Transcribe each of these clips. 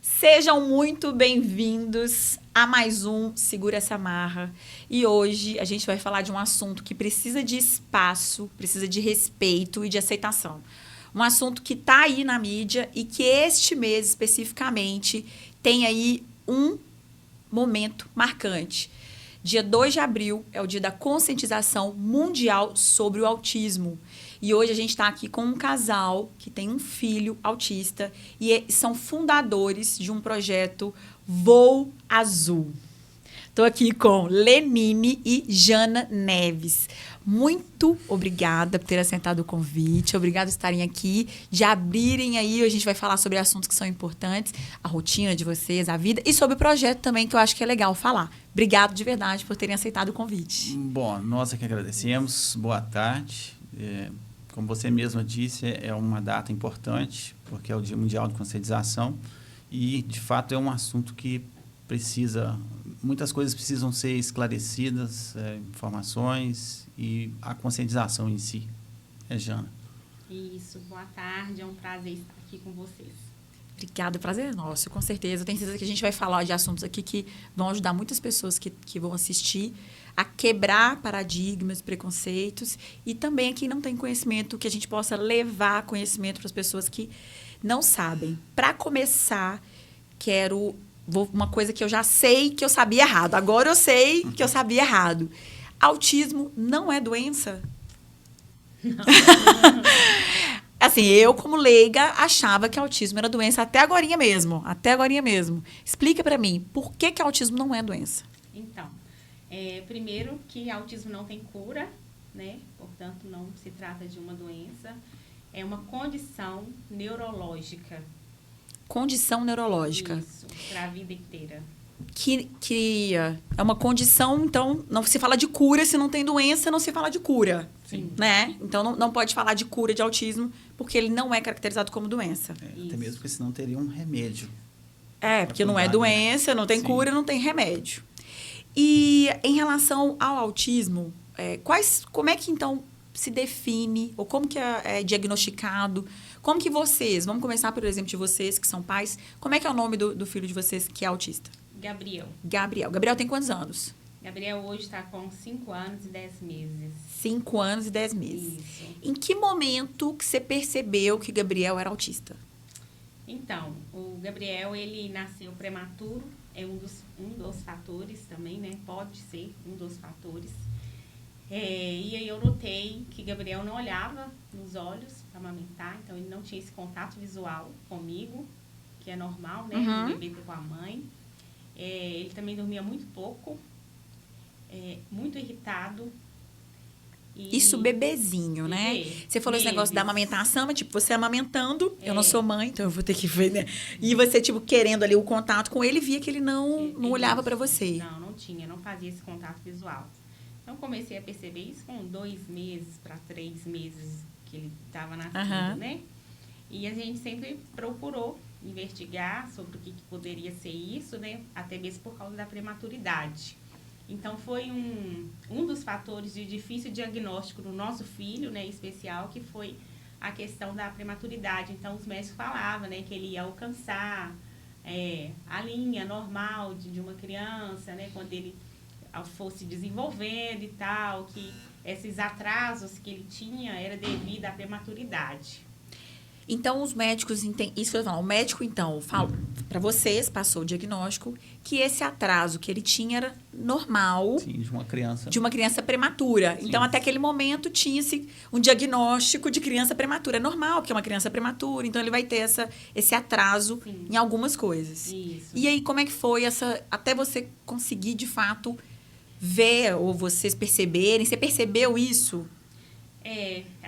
Sejam muito bem-vindos a mais um Segura Essa Marra. E hoje a gente vai falar de um assunto que precisa de espaço, precisa de respeito e de aceitação. Um assunto que está aí na mídia e que este mês especificamente tem aí um momento marcante. Dia 2 de abril é o dia da conscientização mundial sobre o autismo. E hoje a gente está aqui com um casal que tem um filho autista e são fundadores de um projeto Voo Azul. Estou aqui com Lenine e Jana Neves. Muito obrigada por ter aceitado o convite. Obrigada por estarem aqui, de abrirem aí. A gente vai falar sobre assuntos que são importantes, a rotina de vocês, a vida e sobre o projeto também, que eu acho que é legal falar. Obrigado de verdade por terem aceitado o convite. Bom, nós é que agradecemos. Boa tarde. Como você mesma disse, é uma data importante, porque é o Dia Mundial de Conscientização e, de fato, é um assunto que muitas coisas precisam ser esclarecidas, informações e a conscientização em si. Jana. Isso, boa tarde, é um prazer estar aqui com vocês. Obrigada, o prazer é nosso, com certeza. Eu tenho certeza que a gente vai falar de assuntos aqui que vão ajudar muitas pessoas que vão assistir a quebrar paradigmas, preconceitos e também a quem não tem conhecimento, que a gente possa levar conhecimento para as pessoas que não sabem. Para começar, uma coisa que eu já sei que eu sabia errado. Agora eu sei que eu sabia errado. Autismo não é doença? Não. Assim, eu, como leiga, achava que autismo era doença até agorinha mesmo. Explica pra mim, por que autismo não é doença? Então, primeiro que autismo não tem cura, né? Portanto, não se trata de uma doença. É uma condição neurológica. Condição neurológica. Isso, para a vida inteira. Que é uma condição, então, não se fala de cura, se não tem doença, não se fala de cura. Sim. Né? Então, não pode falar de cura de autismo, porque ele não é caracterizado como doença. Até mesmo porque senão teria um remédio. Porque não é doença, não tem cura, não tem remédio. E em relação ao autismo, como é que, então, se define, ou como que é diagnosticado? Como que vamos começar pelo exemplo de vocês, que são pais, como é que é o nome do filho de vocês que é autista? Gabriel. Gabriel tem quantos anos? Gabriel hoje está com 5 anos e 10 meses. 5 anos e 10 meses. Isso. Em que momento que você percebeu que Gabriel era autista? Então, o Gabriel, ele nasceu prematuro, é um dos fatores também, né? Pode ser um dos fatores. E aí eu notei que Gabriel não olhava nos olhos para amamentar, então ele não tinha esse contato visual comigo, que é normal, né? O bebê ter com a mãe. Ele também dormia muito pouco, muito irritado. Isso bebezinho, né? Você falou esse negócio da amamentação, mas, tipo, você amamentando, eu não sou mãe, então eu vou ter que ver, né? E você, tipo, querendo ali o contato com ele, via que ele não olhava para você. Não fazia esse contato visual. Então, comecei a perceber isso com 2 meses para 3 meses que ele estava nascendo, né? E a gente sempre procurou investigar sobre o que poderia ser isso, né? Até mesmo por causa da prematuridade. Então, foi um dos fatores de difícil diagnóstico do nosso filho, né, especial, que foi a questão da prematuridade. Então, os médicos falavam, né, que ele ia alcançar a linha normal de uma criança, né, quando ele fosse desenvolvendo e tal, que esses atrasos que ele tinha era devido à prematuridade. Então, os médicos entendem... Isso que eu ia falar. O médico, então, fala para vocês, passou o diagnóstico, que esse atraso que ele tinha era normal. Sim, de uma criança. De uma criança prematura. Sim. Então, até aquele momento, tinha-se um diagnóstico de criança prematura. É normal, porque é uma criança prematura. Então, ele vai ter esse atraso em algumas coisas. Isso. E aí, como é que foi até você conseguir, de fato, ver ou vocês perceberem? Você percebeu isso?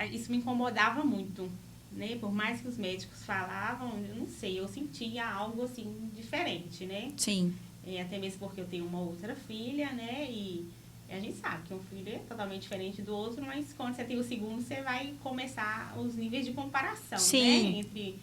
Isso me incomodava muito. Né? Por mais que os médicos falavam, eu não sei, eu sentia algo assim diferente, né? Sim. Até mesmo porque eu tenho uma outra filha, né? E a gente sabe que um filho é totalmente diferente do outro, mas quando você tem o segundo, você vai começar os níveis de comparação, sim, né? Entre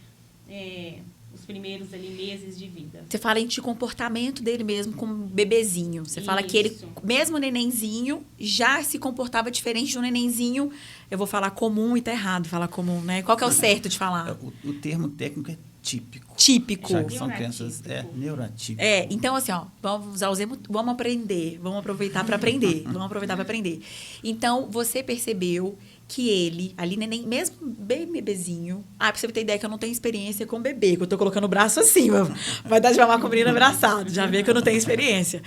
os primeiros ali meses de vida. Você fala de comportamento dele mesmo como bebezinho. Você fala que ele, mesmo nenenzinho, já se comportava diferente de um nenenzinho. Eu vou falar comum e tá errado falar comum, né? Qual que é o certo de falar? O termo técnico é típico. Típico. Já que são crianças neurotípico. Então assim, ó, vamos usar vamos aprender, vamos aproveitar para aprender, Então, você percebeu que ele, ali, neném, mesmo bem bebezinho... pra você ter ideia que eu não tenho experiência com bebê, que eu tô colocando o braço assim, vai dar de mamar com o menino abraçado, já vê que eu não tenho experiência.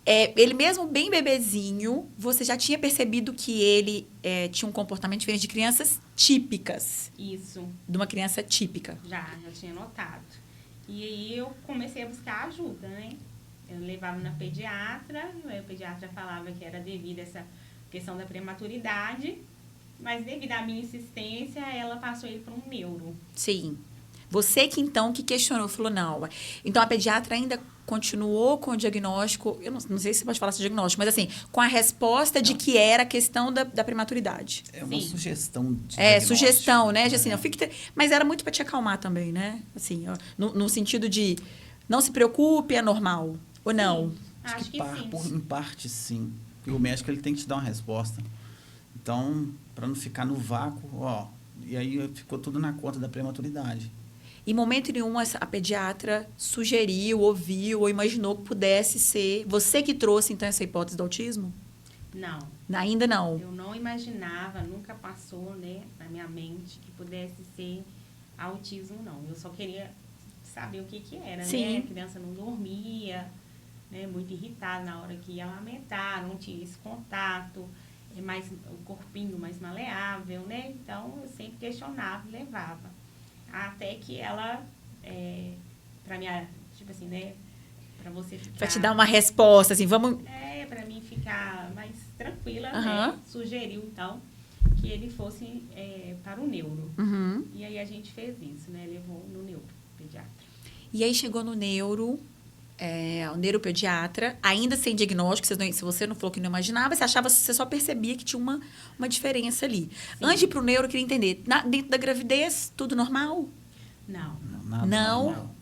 Ele mesmo bem bebezinho, você já tinha percebido que ele tinha um comportamento diferente de crianças típicas. Isso. De uma criança típica. Já tinha notado. E aí eu comecei a buscar ajuda, né? Eu levava na pediatra, aí o pediatra falava que era devido a essa questão da prematuridade, mas devido à minha insistência, ela passou ele para um neuro. Sim. Você que questionou, falou, não. Então, a pediatra ainda continuou com o diagnóstico, eu não sei se você pode falar esse diagnóstico, mas assim, com a resposta de que era a questão da prematuridade. É uma sugestão de sugestão, né? Assim, mas era muito para te acalmar também, né? Assim, no sentido de, não se preocupe, é normal. Ou não? Sim. Acho que sim. Em parte, sim. E o médico ele tem que te dar uma resposta. Então, para não ficar no vácuo, e aí ficou tudo na conta da prematuridade. Em momento nenhum, a pediatra sugeriu, ouviu ou imaginou que pudesse ser... Você que trouxe, então, essa hipótese do autismo? Não. Ainda não? Eu não imaginava, nunca passou, né, na minha mente que pudesse ser autismo, não. Eu só queria saber o que era, Sim. né? A criança não dormia, né, muito irritada na hora que ia amamentar, não tinha esse contato, o corpinho mais maleável, né? Então, eu sempre questionava e levava. Até que ela, pra minha, tipo assim, né? Pra você ficar... Pra te dar uma resposta, assim, vamos... pra mim ficar mais tranquila, Uhum. né? Sugeriu, então, que ele fosse para o neuro. Uhum. E aí a gente fez isso, né? Levou no neuro, pediatra. E aí chegou no neuro... o neuropediatra, ainda sem diagnóstico, se você não falou que não imaginava, você só percebia que tinha uma diferença ali. Sim. Antes de ir pro neuro, eu queria entender, dentro da gravidez, tudo normal? Não. Nada Não? normal.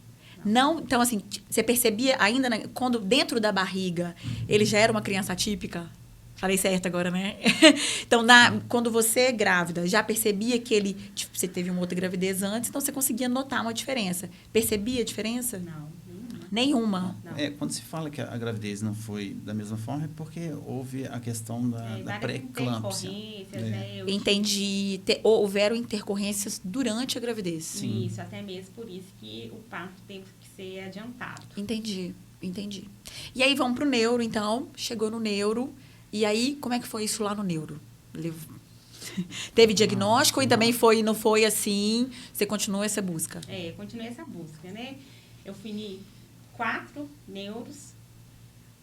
Não? Então, assim, você percebia ainda, quando dentro da barriga, ele já era uma criança atípica? Falei certo agora, né? Então, quando você é grávida, já percebia que você teve uma outra gravidez antes, então você conseguia notar uma diferença. Percebia a diferença? Não, Nenhuma. Não. Quando se fala que a gravidez não foi da mesma forma, é porque houve a questão da pré-eclâmpsia. Né? Entendi. Houveram intercorrências durante a gravidez. Sim. Isso, até mesmo por isso que o parto teve que ser adiantado. Entendi. E aí, vamos pro neuro, então. Chegou no neuro. E aí, como é que foi isso lá no neuro? Teve diagnóstico e também não foi assim? Você continuou essa busca? Continuei essa busca, né? Eu fui 4 neuros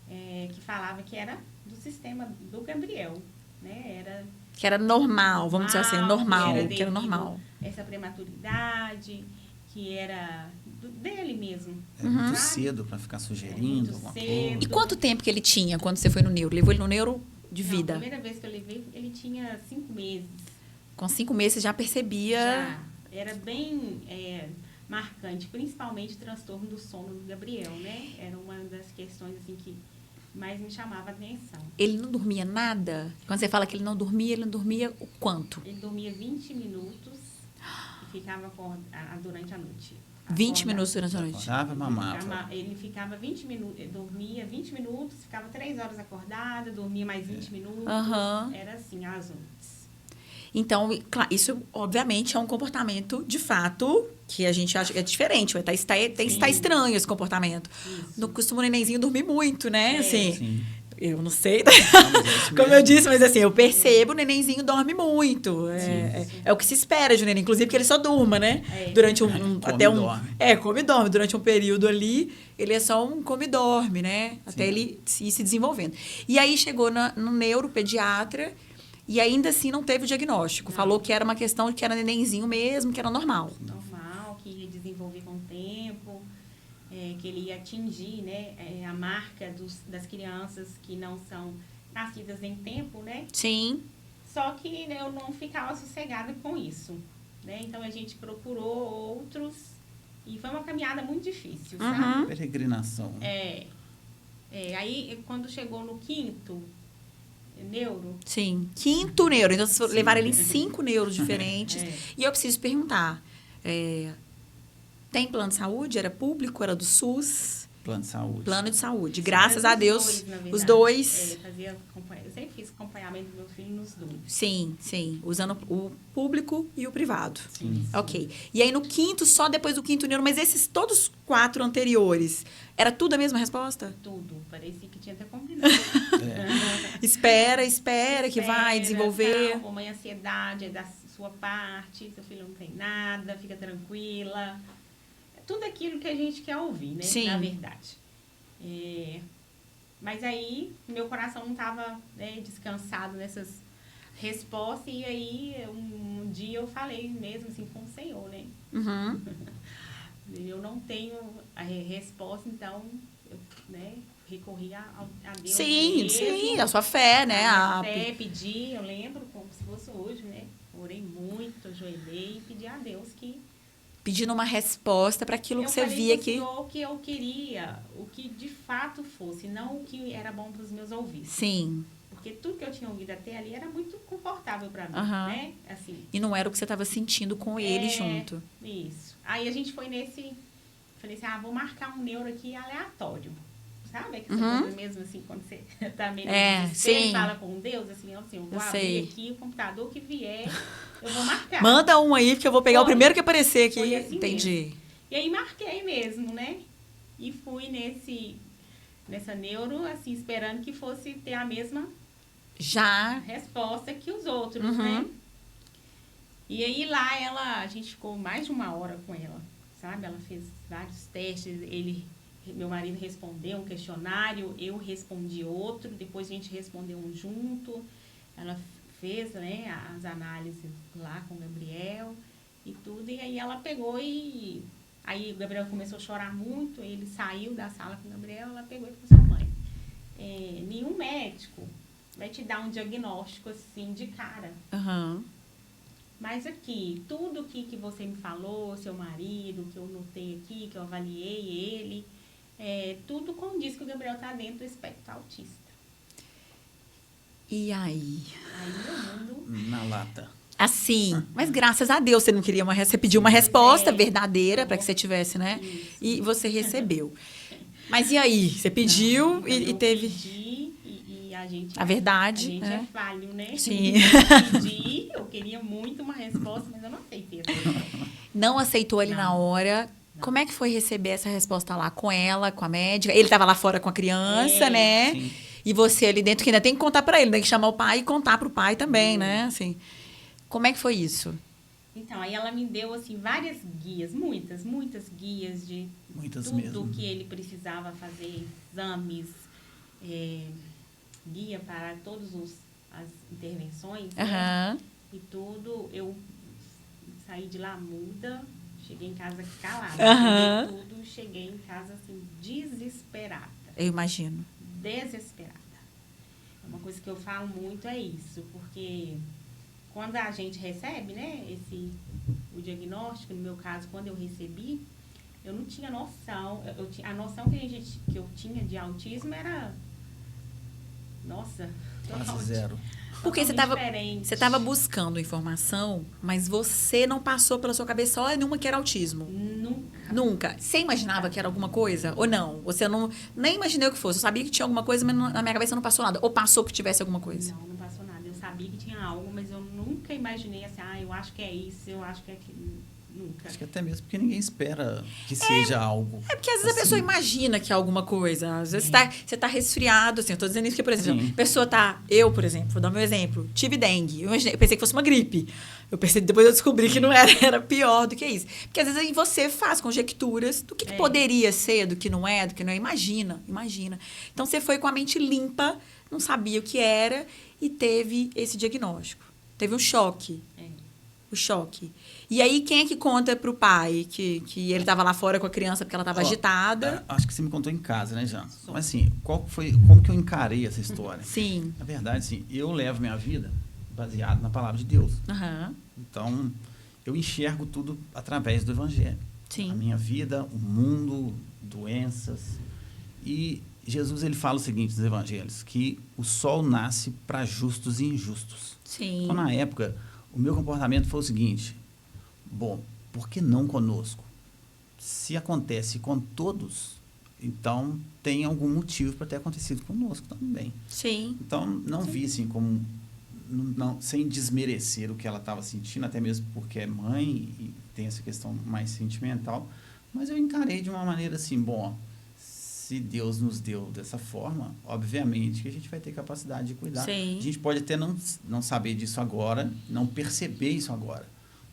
que falava que era do sistema do Gabriel, né? Que era normal, vamos dizer assim, normal. Que era normal. Essa prematuridade, que era dele mesmo. É muito cedo para ficar sugerindo alguma coisa. E quanto tempo que ele tinha quando você foi no neuro? Levou ele no neuro de vida? A primeira vez que eu levei, ele tinha 5 meses. Com 5 meses você já percebia? Já. Era bem marcante, principalmente o transtorno do sono do Gabriel, né? Era uma das questões assim que mais me chamava a atenção. Ele não dormia nada? Quando você fala que ele não dormia o quanto? Ele dormia 20 minutos e ficava durante a noite. 20 minutos durante a noite? Acordava, mamava. Ele ficava 20 minutos, dormia 20 minutos, ficava 3 horas acordada, dormia mais 20 minutos. Uhum. Era assim, às noites. Então, isso, obviamente, é um comportamento, de fato, que a gente acha que é diferente. Está estranho esse comportamento. Isso. Não costuma o nenenzinho dormir muito, né? Assim, Sim. Eu não sei, Não, como eu disse, mas assim, eu percebo, o nenenzinho dorme muito. É o que se espera de um neném, inclusive que ele só durma, né? Durante come e dorme. Durante um período ali, ele é só um come e dorme, né? Até ele ir se desenvolvendo. E aí chegou no neuropediatra e ainda assim não teve o diagnóstico. Não. Falou que era uma questão de que era nenenzinho mesmo, que era normal. Normal, que ia desenvolver com o tempo. Que ele ia atingir, né, a marca das crianças que não são nascidas em tempo, né? Sim. Só que, né, eu não ficava sossegada com isso, né? Então, a gente procurou outros E foi uma caminhada muito difícil, Uhum. sabe? Peregrinação. Aí, quando chegou no 5º neuro... Sim. 5º neuro. Então, vocês Sim. levaram ele em 5 neuros diferentes. E eu preciso perguntar, tem plano de saúde? Era público? Era do SUS? Plano de saúde. Plano de saúde. Graças Mas a Deus, dois, na verdade. os dois. Eu sempre fiz acompanhamento do meu filho nos dois. Sim, sim. Usando o público e o privado. Sim. Ok. E aí, no 5º, só depois do 5º neuro, mas esses todos 4 anteriores, era tudo a mesma resposta? Tudo. Parecia que tinha até combinado. Espera que vai desenvolver. Calma, mãe, ansiedade é da sua parte, seu filho não tem nada, fica tranquila. É tudo aquilo que a gente quer ouvir, né? Sim. Na verdade. Mas aí, meu coração não estava descansado nessas respostas. E aí, um dia eu falei mesmo assim com o Senhor, né? Uhum. Eu não tenho a resposta, então, eu, recorri a Deus. Sim, mesmo, sim, a sua fé, né? A fé, pedi, eu lembro como se fosse hoje, né? Orei muito, ajoelhei e pedi a Deus que... Pedindo uma resposta para aquilo que você Eu falei via pro que... Senhor o que eu queria, o que de fato fosse, não o que era bom para os meus ouvidos. Sim. Porque tudo que eu tinha ouvido até ali era muito confortável para mim, Aham. né? Assim, E não era o que você estava sentindo com ele junto. Isso. Aí a gente foi falei assim, vou marcar um neuro aqui aleatório. Sabe? Que Uhum. coisa mesmo assim, quando você tá meio sim. e fala com Deus, assim, eu vou Eu abrir sei. aqui o computador que vier, eu vou marcar. Manda um aí, porque eu vou pegar o Foi. primeiro que aparecer aqui. Foi assim Entendi. E aí marquei mesmo, né? E fui nessa neuro, assim, esperando que fosse ter a mesma Já. resposta que os outros, Uhum. né? E aí lá a gente ficou mais de 1 hora com ela, sabe? Ela fez vários testes, meu marido respondeu um questionário, eu respondi outro, depois a gente respondeu um junto. Ela fez, né, as análises lá com o Gabriel e tudo, e aí ela pegou e... Aí o Gabriel começou a chorar muito, ele saiu da sala com o Gabriel, ela pegou e falou assim, mãe, nenhum médico vai te dar um diagnóstico assim de cara. Aham. Mas aqui, tudo que você me falou, seu marido, que eu notei aqui, que eu avaliei ele, tudo condiz que o Gabriel está dentro do espectro autista. E aí? Aí meu mundo... Na lata. Assim, mas graças a Deus você não queria você pediu uma resposta verdadeira para que você Isso. tivesse, né? E você recebeu. Mas e aí? Você pediu Não, e eu teve pedi e a gente... a verdade, A gente né? é falho, né? Sim. Eu pedi, eu queria muito uma resposta, mas eu não aceitei. Não aceitou ali na Não. hora. Como é que foi receber essa resposta lá com ela, com a médica? Ele estava lá fora com a criança, né? Sim. E você ali dentro que ainda tem que contar para ele, tem que chamar o pai e contar para o pai também, né? Assim, como é que foi isso? Então, aí ela me deu, assim, várias guias, muitas guias de Muitas tudo mesmo. que ele precisava fazer, exames, guia para todas as intervenções, né? Aham. E tudo. Eu saí de lá muda, cheguei em casa calada. Aham. Peguei tudo, cheguei em casa, assim, desesperada. Eu imagino. Desesperada. Uma coisa que eu falo muito é isso, porque quando a gente recebe, né, o diagnóstico, no meu caso, quando eu recebi, eu não tinha noção. A noção que eu tinha de autismo era, nossa, Quase zero. Porque você totalmente estava diferente. buscando informação, mas você não passou pela sua cabeça hora nenhuma que era autismo. Nunca. Nunca. Você imaginava que era alguma coisa? Ou não? Você não nem imaginei o que fosse. Eu sabia que tinha alguma coisa, mas na minha cabeça não passou nada. Ou passou que tivesse alguma coisa? Não passou nada. Eu sabia que tinha algo, mas eu nunca imaginei assim, eu acho que é isso, eu acho que é aquilo. Nunca. Acho que até mesmo porque ninguém espera que seja algo. É porque às vezes a pessoa imagina que é alguma coisa. Às vezes você tá resfriado, assim. Eu tô dizendo isso porque, por exemplo, Sim. a pessoa tá... Eu, por exemplo, vou dar meu exemplo. Tive dengue. Eu pensei que fosse uma gripe. Depois eu descobri que não era. Era pior do que isso. Porque às vezes aí você faz conjecturas do que poderia ser, do que não é, do que não é. Imagina. Então você foi com a mente limpa, não sabia o que era e teve esse diagnóstico. Teve um choque. O choque. E aí, quem é que conta pro pai que ele estava lá fora com a criança porque ela estava agitada? Acho que você me contou em casa, né, Jean? Mas assim, como que eu encarei essa história? Sim. Na verdade, assim, eu levo minha vida baseado na palavra de Deus. Aham. Então, eu enxergo tudo através do Evangelho. Sim. A minha vida, o mundo, doenças. E Jesus ele fala o seguinte nos evangelhos, que o sol nasce para justos e injustos. Sim. Então, na época, o meu comportamento foi o seguinte: bom, por que não conosco? Se acontece com todos, então tem algum motivo para ter acontecido conosco também. Sim. Então, não vi assim como, não, sem desmerecer o que ela estava sentindo, até mesmo porque é mãe e tem essa questão mais sentimental, mas eu encarei de uma maneira assim, bom, se Deus nos deu dessa forma, obviamente que a gente vai ter capacidade de cuidar. Sim. A gente pode até não saber disso agora, não perceber isso agora,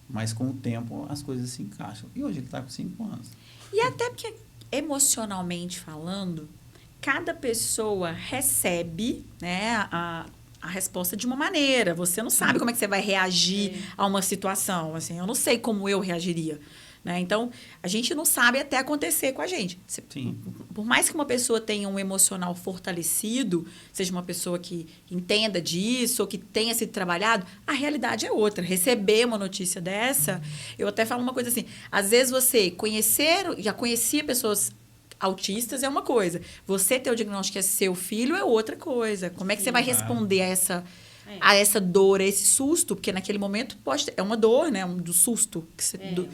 mas com o tempo as coisas se encaixam. E hoje ele está com 5 anos. E até porque, emocionalmente falando, cada pessoa recebe, né, a resposta de uma maneira. Você não sabe como é que você vai reagir a uma situação. Assim, eu não sei como eu reagiria. Né? Então, a gente não sabe até acontecer com a gente. Sim. Por mais que uma pessoa tenha um emocional fortalecido, seja uma pessoa que entenda disso ou que tenha sido trabalhado, a realidade é outra. Receber uma notícia dessa, eu até falo uma coisa assim, às vezes você já conhecia pessoas autistas é uma coisa, você ter o diagnóstico que é seu filho é outra coisa. Como é que você vai responder a essa dor, a esse susto, porque naquele momento é uma dor, né? Do susto.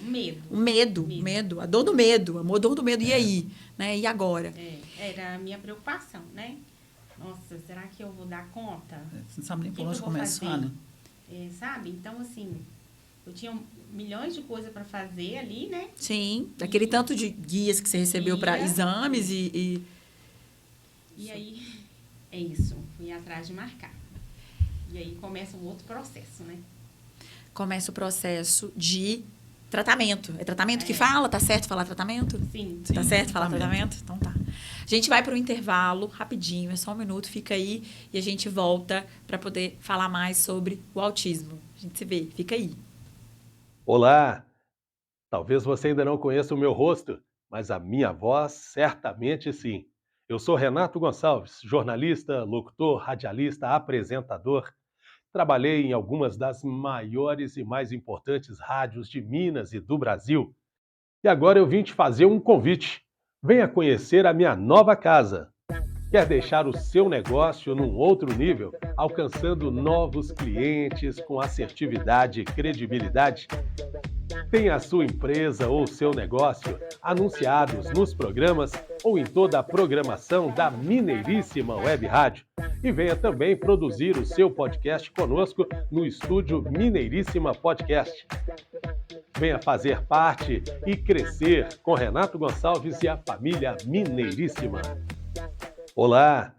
Medo. Medo. A dor do medo. A dor do medo. E aí? Né? E agora? Era a minha preocupação, né? Nossa, será que eu vou dar conta? Você não sabe nem por onde começar, né? Sabe? Então, assim, eu tinha milhões de coisas para fazer ali, né? Sim. Daquele tanto de guias que você recebeu para exames e aí, é isso. Fui atrás de marcar. E aí começa um outro processo, né? Começa o processo de tratamento. É tratamento que fala? Tá certo falar tratamento? Sim. Tá certo falar tratamento? Então tá. A gente vai para o intervalo, rapidinho, é só um minuto, fica aí e a gente volta para poder falar mais sobre o autismo. A gente se vê, fica aí. Olá! Talvez você ainda não conheça o meu rosto, mas a minha voz certamente sim. Eu sou Renato Gonçalves, jornalista, locutor, radialista, apresentador. Trabalhei em algumas das maiores e mais importantes rádios de Minas e do Brasil. E agora eu vim te fazer um convite. Venha conhecer a minha nova casa. Quer deixar o seu negócio num outro nível, alcançando novos clientes com assertividade e credibilidade? Tem a sua empresa ou seu negócio anunciados nos programas ou em toda a programação da Mineiríssima Web Rádio. E venha também produzir o seu podcast conosco no estúdio Mineiríssima Podcast. Venha fazer parte e crescer com Renato Gonçalves e a família Mineiríssima. Olá!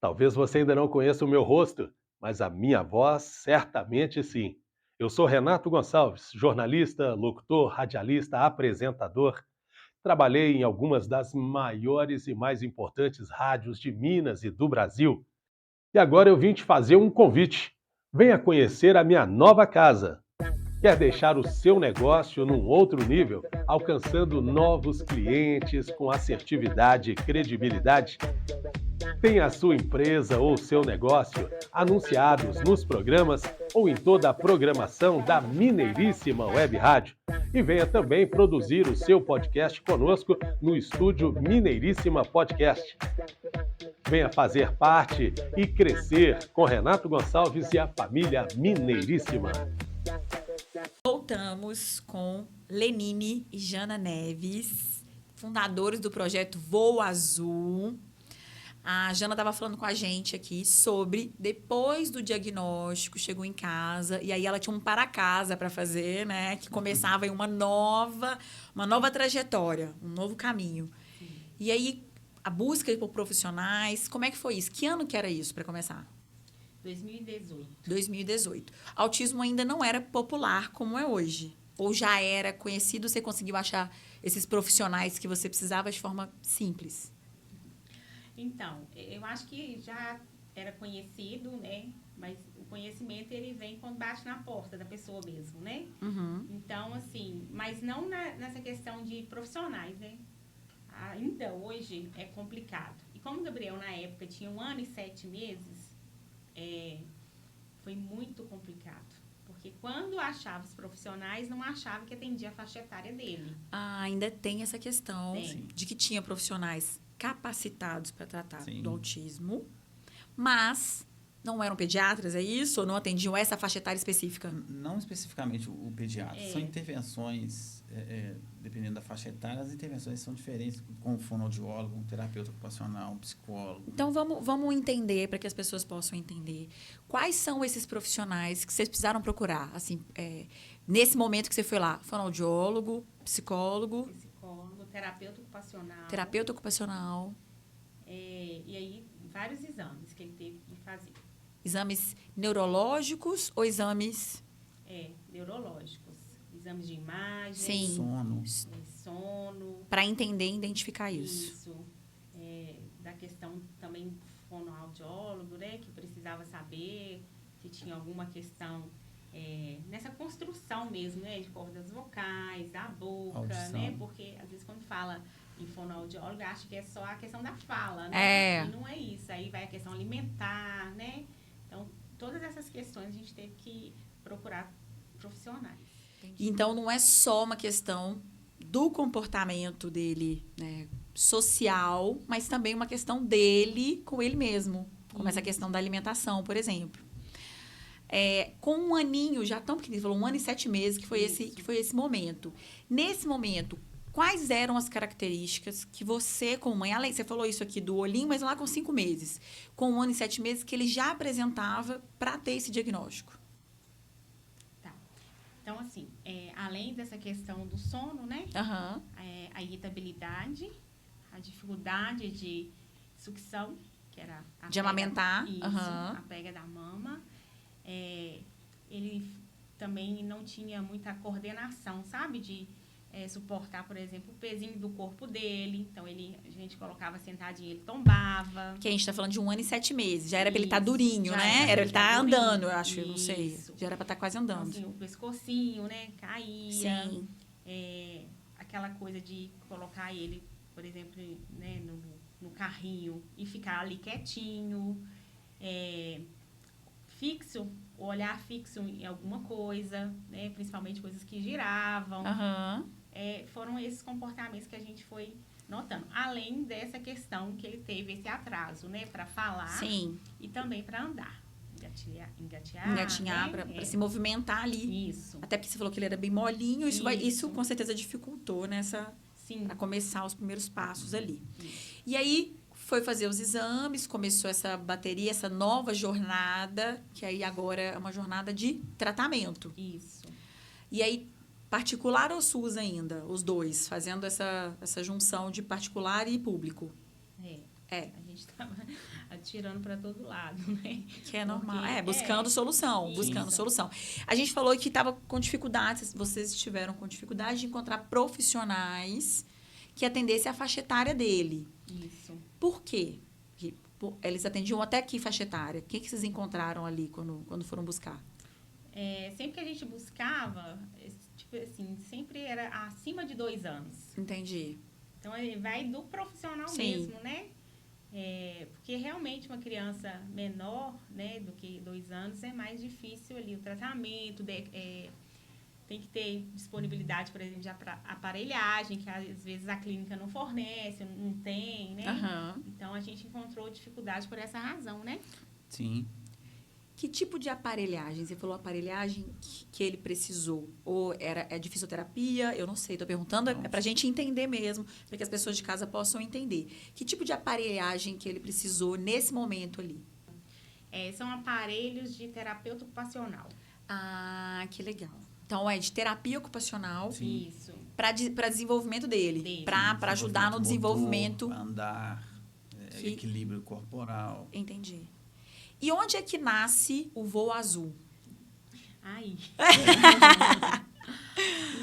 Talvez você ainda não conheça o meu rosto, mas a minha voz certamente sim. Eu sou Renato Gonçalves, jornalista, locutor, radialista, apresentador. Trabalhei em algumas das maiores e mais importantes rádios de Minas e do Brasil. E agora eu vim te fazer um convite. Venha conhecer a minha nova casa. Quer deixar o seu negócio num outro nível, alcançando novos clientes com assertividade e credibilidade? Tem a sua empresa ou seu negócio anunciados nos programas ou em toda a programação da Mineiríssima Web Rádio. E venha também produzir o seu podcast conosco no estúdio Mineiríssima Podcast. Venha fazer parte e crescer com Renato Gonçalves e a família Mineiríssima. Voltamos com Lenine e Jana Neves, fundadores do projeto Voo Azul. A Jana estava falando com a gente aqui sobre, depois do diagnóstico, chegou em casa e aí ela tinha um para-casa para fazer, né? Que começava em uma nova trajetória, um novo caminho. Sim. E aí, a busca por profissionais, como é que foi isso? Que ano que era isso, para começar? 2018. Autismo ainda não era popular como é hoje? Ou já era conhecido, você conseguiu achar esses profissionais que você precisava de forma simples? Então, eu acho que já era conhecido, né? Mas o conhecimento, ele vem quando bate na porta da pessoa mesmo, né? Uhum. Então, assim, mas não nessa questão de profissionais, né? Ainda hoje é complicado. E como o Gabriel, na época, tinha 1 ano e 7 meses, foi muito complicado. Porque quando achava os profissionais, não achava que atendia a faixa etária dele. Ah, ainda tem essa questão Tem. de que tinha profissionais capacitados para tratar Sim. do autismo, mas não eram pediatras, é isso? Ou não atendiam essa faixa etária específica? Não especificamente o pediatra. É. São intervenções, dependendo da faixa etária, as intervenções são diferentes, com um fonoaudiólogo, um terapeuta ocupacional, um psicólogo. Então, vamos entender, para que as pessoas possam entender. Quais são esses profissionais que vocês precisaram procurar? Assim, nesse momento que você foi lá, fonoaudiólogo, psicólogo, Terapeuta ocupacional. terapeuta ocupacional, E aí, vários exames que ele teve que fazer. exames neurológicos ou exames... Neurológicos. Exames de imagem. Sim. Sono. Sono. Para entender e identificar isso. Isso. Da questão também fonoaudiólogo, né? Que precisava saber se tinha alguma questão nessa construção mesmo, né? De cordas vocais, da boca, Audição. né? Porque, às vezes, quando fala em fonoaudiólogo, acha que é só a questão da fala, né? E não é isso. Aí vai a questão alimentar, né? Então, todas essas questões a gente teve que procurar profissionais. Então, não é só uma questão do comportamento dele, né, social, mas também uma questão dele com ele mesmo. Como essa questão da alimentação, por exemplo. Com um aninho, já tão pequenininho, falou 1 ano e 7 meses, que foi esse momento. Nesse momento, quais eram as características que você, como mãe, além, você falou isso aqui do olhinho, mas lá com 5 meses, com 1 ano e 7 meses, que ele já apresentava para ter esse diagnóstico? Tá. Então, assim, além dessa questão do sono, né? Aham. A irritabilidade, a dificuldade de sucção, que era a De amamentar. Isso, Aham. a pega da mama. Ele também não tinha muita coordenação, sabe? De suportar, por exemplo, o pezinho do corpo dele. Então, a gente colocava sentadinho, ele tombava. Que a gente tá falando de 1 ano e 7 meses. Já era pra ele estar Isso, durinho, já né? era pra Era ele ele estar tá andando, durinho. eu acho, eu não sei. Isso. Já era pra estar quase Então, andando. assim, o pescocinho, né? Caía. Sim. Aquela coisa de colocar ele, por exemplo, né, no carrinho e ficar ali quietinho. Fixo, o olhar fixo em alguma coisa, né? Principalmente coisas que giravam. Aham. Foram esses comportamentos que a gente foi notando. Além dessa questão que ele teve esse atraso, né? Para falar Sim. e também para andar. Engatear, Engatinhar né? pra se movimentar ali. Isso. Até porque você falou que ele era bem molinho. Isso Isso. com certeza dificultou Sim. para começar os primeiros passos ali. Isso. E aí foi fazer os exames, começou essa bateria, essa nova jornada, que aí agora é uma jornada de tratamento. Isso. E aí, particular ou SUS ainda? Os dois, fazendo essa junção de particular e público. A gente estava atirando para todo lado, né? Que é normal. Porque, Buscando solução, isso. buscando solução. A gente falou que estava com dificuldades, vocês estiveram com dificuldade de encontrar profissionais que atendessem a faixa etária dele. Isso. Por quê? Eles atendiam até que faixa etária? O que vocês encontraram ali quando foram buscar? Sempre que a gente buscava, tipo assim, sempre era acima de 2 anos. Entendi. Então, ele vai do profissional Sim. mesmo, né? Porque realmente uma criança menor, né, do que 2 anos é mais difícil ali o tratamento, tem que ter disponibilidade, por exemplo, de aparelhagem, que às vezes a clínica não fornece, não tem, né? Aham. Então, a gente encontrou dificuldade por essa razão, né? Sim. Que tipo de aparelhagem? Você falou aparelhagem que ele precisou. Ou é de fisioterapia? Eu não sei, estou perguntando. É para a gente entender mesmo, para que as pessoas de casa possam entender. Que tipo de aparelhagem que ele precisou nesse momento ali? São aparelhos de terapeuta ocupacional. Ah, que legal. Então, é de terapia ocupacional Sim. Isso. para desenvolvimento dele. Para ajudar no desenvolvimento. Motor, andar, equilíbrio corporal. Entendi. E onde é que nasce o voo azul? Aí.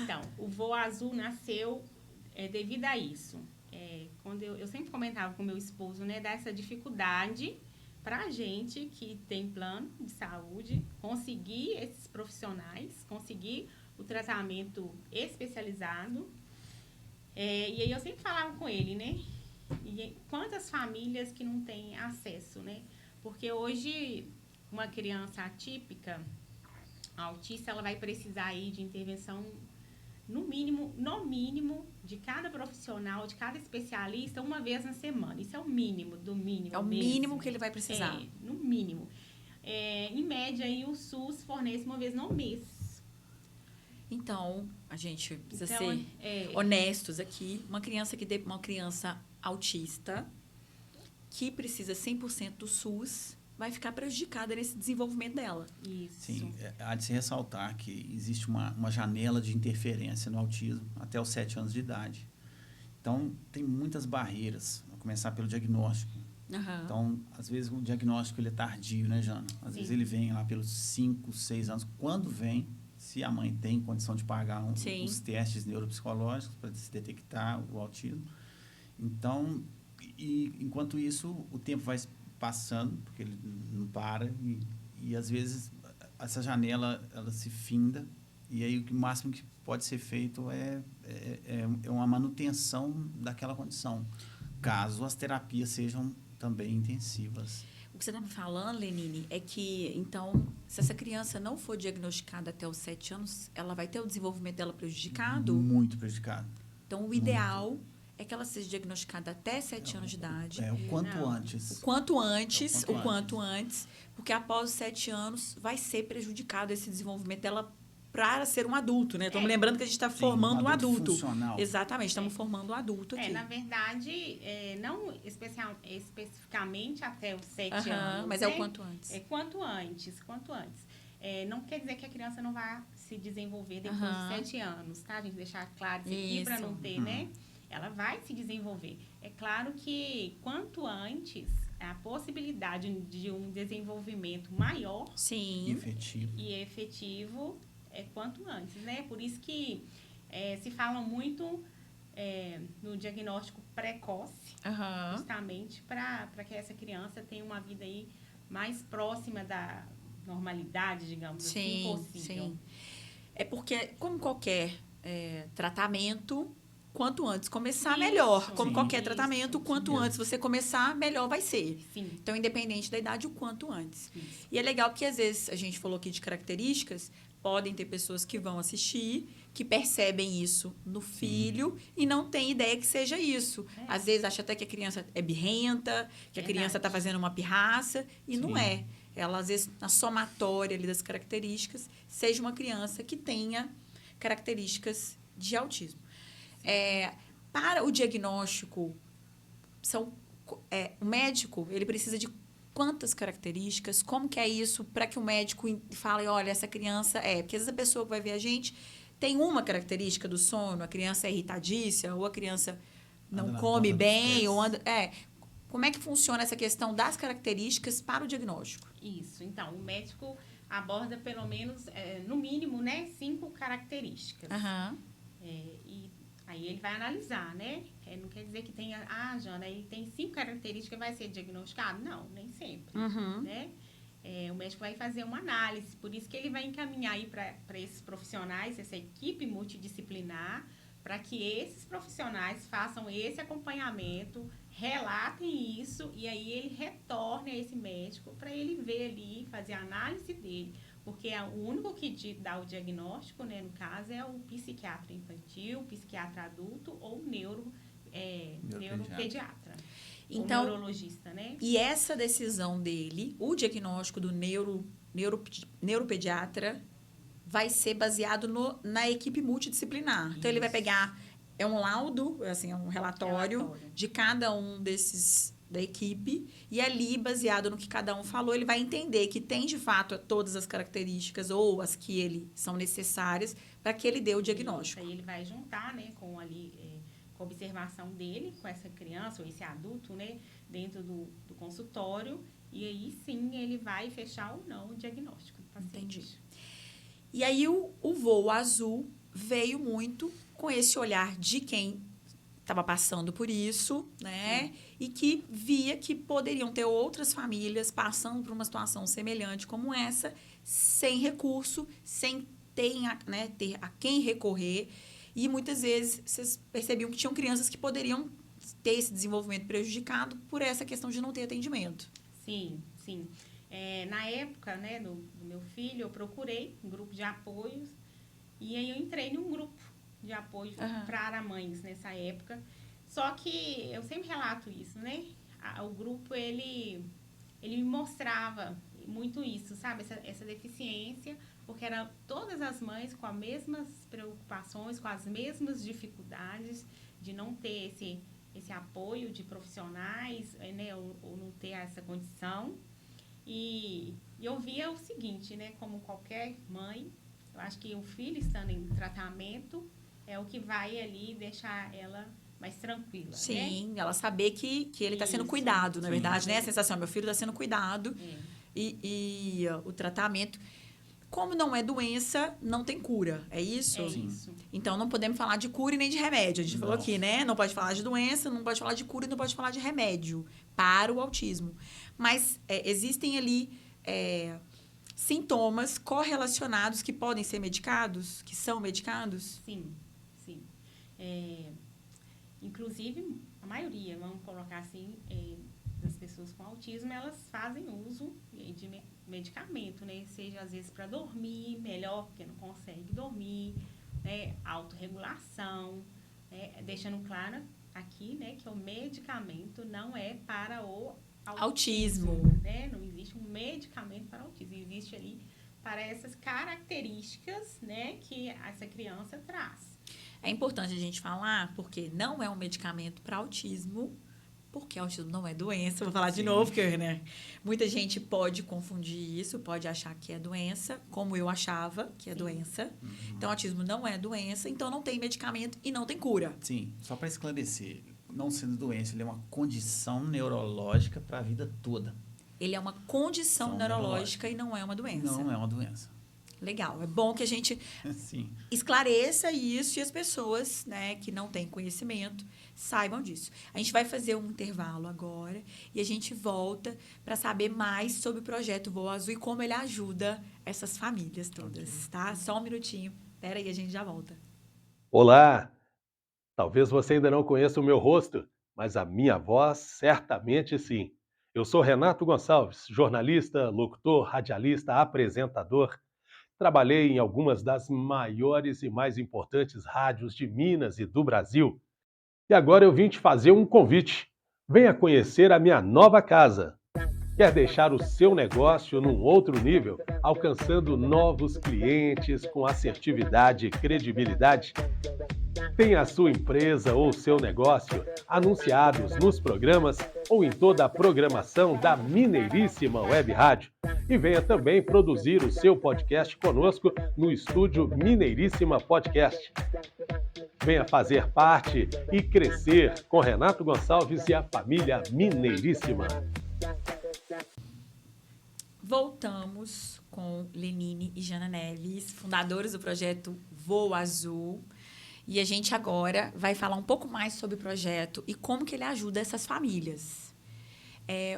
Então, o voo azul nasceu devido a isso. Quando eu sempre comentava com meu esposo, né, dessa dificuldade para a gente que tem plano de saúde conseguir esses profissionais, conseguir o tratamento especializado. E aí eu sempre falava com ele, né? E quantas famílias que não têm acesso, né? Porque hoje, uma criança atípica, A autista, ela vai precisar aí de intervenção, no mínimo, de cada profissional, de cada especialista, uma vez na semana. Isso é o mínimo, do mínimo É o mesmo. mínimo que ele vai precisar. No mínimo. Em média, aí, o SUS fornece uma vez no mês. Então, a gente precisa ser honestos aqui. Uma criança autista que precisa 100% do SUS vai ficar prejudicada nesse desenvolvimento dela. Isso. Sim, há de se ressaltar que existe uma janela de interferência no autismo até os 7 anos de idade. Então, tem muitas barreiras, a começar pelo diagnóstico. Uhum. Então, às vezes o diagnóstico ele é tardio, né, Jana? Às vezes ele vem lá pelos 5, 6 anos. Quando vem, se a mãe tem condição de pagar os testes neuropsicológicos para se detectar o autismo. Então, enquanto isso, o tempo vai passando, porque ele não para, e às vezes essa janela ela se finda, e aí o máximo que pode ser feito é uma manutenção daquela condição, caso as terapias sejam também intensivas. O que você está me falando, Lenine, é que, então, se essa criança não for diagnosticada até os 7 anos, ela vai ter o desenvolvimento dela prejudicado? Muito prejudicado. Então, o ideal é que ela seja diagnosticada até 7 anos de idade. O quanto antes. O quanto antes, porque após os 7 anos vai ser prejudicado esse desenvolvimento dela para ser um adulto, né? Estamos lembrando que a gente está formando um adulto. Funcional. Exatamente, estamos formando um adulto aqui. Na verdade, não especificamente até os 7 anos. Mas é o quanto antes. Quanto antes. Não quer dizer que a criança não vai se desenvolver depois de 7 anos, tá? A gente deixar claro isso aqui para não ter, né? Ela vai se desenvolver. É claro que quanto antes, a possibilidade de um desenvolvimento maior e efetivo é quanto antes, né? Por isso que se fala muito no diagnóstico precoce, justamente para que essa criança tenha uma vida aí mais próxima da normalidade, digamos assim, possível. Sim. É porque, como qualquer tratamento, quanto antes começar, melhor. Como qualquer tratamento, quanto antes você começar, melhor vai ser. Sim. Então, independente da idade, o quanto antes. Isso. E é legal que, às vezes, a gente falou aqui de características, podem ter pessoas que vão assistir, que percebem isso no filho e não tem ideia que seja isso. Às vezes, acha até que a criança é birrenta, que a criança está fazendo uma pirraça, e não é. Ela, às vezes, na somatória ali das características, seja uma criança que tenha características de autismo. Para o diagnóstico, o médico ele precisa de quantas características? Como que é isso para que o médico fale, olha, essa criança porque às vezes a pessoa que vai ver a gente tem uma característica do sono, a criança é irritadiça, ou a criança não come bem, ou anda... Como é que funciona essa questão das características para o diagnóstico? Isso. Então, o médico aborda pelo menos, no mínimo, né, 5 características. E aí ele vai analisar, né? Não quer dizer que tenha... Jana, ele tem 5 características, vai ser diagnosticado? Não, nem sempre, né? O médico vai fazer uma análise, por isso que ele vai encaminhar aí para esses profissionais, essa equipe multidisciplinar, para que esses profissionais façam esse acompanhamento, relatem isso, e aí ele retorne a esse médico para ele ver ali, fazer a análise dele. Porque o único que dá o diagnóstico, né, no caso, é o psiquiatra infantil, psiquiatra adulto ou neuropediatra. Então, ou neurologista, né? E essa decisão dele, o diagnóstico do neuropediatra, vai ser baseado na equipe multidisciplinar. Então, ele vai pegar... É um laudo, assim, é um relatório de cada um desses da equipe, e ali, baseado no que cada um falou, ele vai entender que tem, de fato, todas as características ou as que são necessárias para que ele dê o diagnóstico. Aí ele vai juntar, né, com a observação dele, com essa criança ou esse adulto, né, dentro do consultório, e aí sim ele vai fechar ou não o diagnóstico do paciente. Entendi. E aí o Voo Azul veio muito com esse olhar de quem estava passando por isso, né? E que via que poderiam ter outras famílias passando por uma situação semelhante como essa, sem recurso, sem ter a quem recorrer. E muitas vezes vocês percebiam que tinham crianças que poderiam ter esse desenvolvimento prejudicado por essa questão de não ter atendimento. Sim, sim. Na época, né, do meu filho, eu procurei um grupo de apoios e aí eu entrei num grupo de apoio para mães nessa época. Só que eu sempre relato isso, né? O grupo, ele me mostrava muito isso, sabe? Essa deficiência, porque eram todas as mães com as mesmas preocupações, com as mesmas dificuldades de não ter esse apoio de profissionais, né? Ou não ter essa condição. E eu via o seguinte, né? Como qualquer mãe, eu acho que o filho estando em tratamento é o que vai ali deixar ela mais tranquila, Sim, né? ela saber que ele está sendo Isso. cuidado, na Sim. verdade, né? A sensação, meu filho está sendo cuidado. É. E o tratamento, como não é doença, não tem cura, é isso? É Sim. isso. Então, não podemos falar de cura e nem de remédio. A gente falou Não. aqui, né? Não pode falar de doença, não pode falar de cura e não pode falar de remédio para o autismo. Mas existem ali sintomas correlacionados que podem ser medicados, que são medicados? Sim, sim. Inclusive, a maioria, vamos colocar assim, das pessoas com autismo, elas fazem uso de medicamento, né? Seja às vezes para dormir melhor, porque não consegue dormir, né? Autorregulação, né? Deixando claro aqui, né, que o medicamento não é para o autismo, né? Não existe um medicamento para autismo, existe ali para essas características, né, que essa criança traz. É importante a gente falar, porque não é um medicamento para autismo, porque autismo não é doença. Vou falar de novo, porque, né, muita gente pode confundir isso, pode achar que é doença, como eu achava que é doença. Então, autismo não é doença, então não tem medicamento e não tem cura. Sim, só para esclarecer, não sendo doença, ele é uma condição neurológica para a vida toda. Ele é uma condição neurológica e não é uma doença. Não é uma doença. Legal, é bom que a gente Sim. esclareça isso e as pessoas, né, que não têm conhecimento saibam disso. A gente vai fazer um intervalo agora e a gente volta para saber mais sobre o projeto Voo Azul e como ele ajuda essas famílias todas, tá? Só um minutinho. Espera aí, a gente já volta. Olá! Talvez você ainda não conheça o meu rosto, mas a minha voz certamente sim. Eu sou Renato Gonçalves, jornalista, locutor, radialista, apresentador. Trabalhei em algumas das maiores e mais importantes rádios de Minas e do Brasil. E agora eu vim te fazer um convite. Venha conhecer a minha nova casa. Quer deixar o seu negócio num outro nível, alcançando novos clientes com assertividade e credibilidade? Tem a sua empresa ou seu negócio anunciados nos programas ou em toda a programação da Mineiríssima Web Rádio. E venha também produzir o seu podcast conosco no estúdio Mineiríssima Podcast. Venha fazer parte e crescer com Renato Gonçalves e a família Mineiríssima. Voltamos com Lenine e Jana Neves, fundadores do projeto Voo Azul. E a gente agora vai falar um pouco mais sobre o projeto e como que ele ajuda essas famílias.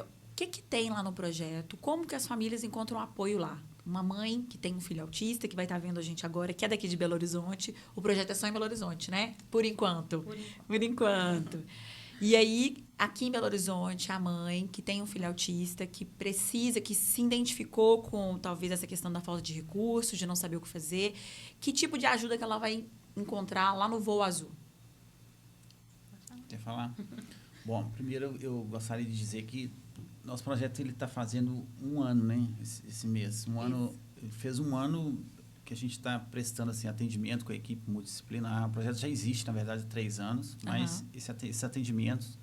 O que tem lá no projeto? Como que as famílias encontram apoio lá? Uma mãe que tem um filho autista, que vai estar vendo a gente agora, que é daqui de Belo Horizonte. O projeto é só em Belo Horizonte, né? Por enquanto. Por enquanto. E aí, aqui em Belo Horizonte, a mãe que tem um filho autista, que precisa, que se identificou com talvez essa questão da falta de recursos, de não saber o que fazer, que tipo de ajuda que ela vai encontrar lá no Voo Azul? Quer falar? Bom, primeiro eu gostaria de dizer que nosso projeto ele está fazendo um ano, né? Esse mês. Fez um ano que a gente está prestando assim, atendimento com a equipe multidisciplinar. O projeto já existe, na verdade, há 3 anos, mas esses atendimentos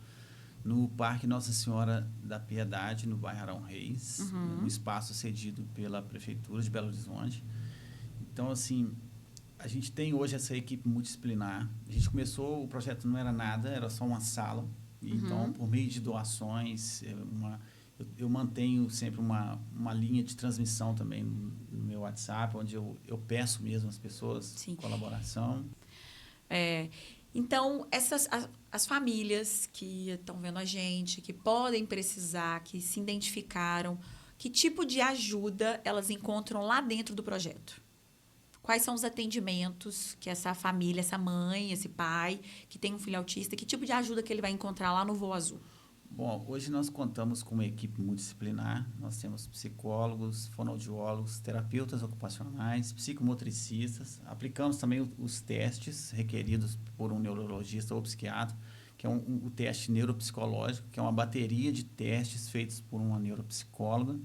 no Parque Nossa Senhora da Piedade, no bairro Arão Reis, um espaço cedido pela Prefeitura de Belo Horizonte. Então, assim, a gente tem hoje essa equipe multidisciplinar. A gente começou, o projeto não era nada, era só uma sala. Então, por meio de doações, eu mantenho sempre uma linha de transmissão também no meu WhatsApp, onde eu peço mesmo às pessoas colaboração. Então, as famílias que estão vendo a gente, que podem precisar, que se identificaram, que tipo de ajuda elas encontram lá dentro do projeto? Quais são os atendimentos que essa família, essa mãe, esse pai, que tem um filho autista, que tipo de ajuda que ele vai encontrar lá no Voo Azul? Bom, hoje nós contamos com uma equipe multidisciplinar. Nós temos psicólogos, fonoaudiólogos, terapeutas ocupacionais, psicomotricistas. Aplicamos também os testes requeridos por um neurologista ou psiquiatra, que é o teste neuropsicológico, que é uma bateria de testes feitos por uma neuropsicóloga,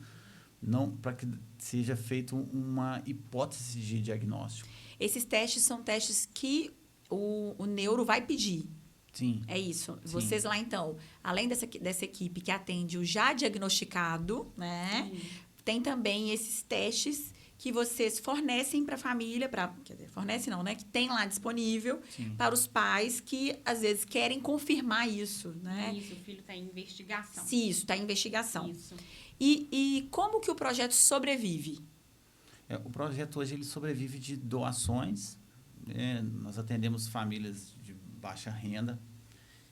não para que seja feita uma hipótese de diagnóstico. Esses testes são testes que o neuro vai pedir. Sim. É isso. Sim. Vocês lá, então, além dessa equipe que atende o já diagnosticado, né? Sim. Tem também esses testes que vocês fornecem para a família, quer dizer, fornece não, né? Que tem lá disponível Sim. para os pais que, às vezes, querem confirmar isso, né? Isso, o filho está em investigação. Se isso, está em investigação. Isso. E como que o projeto sobrevive? O projeto hoje ele sobrevive de doações. Nós atendemos famílias de baixa renda.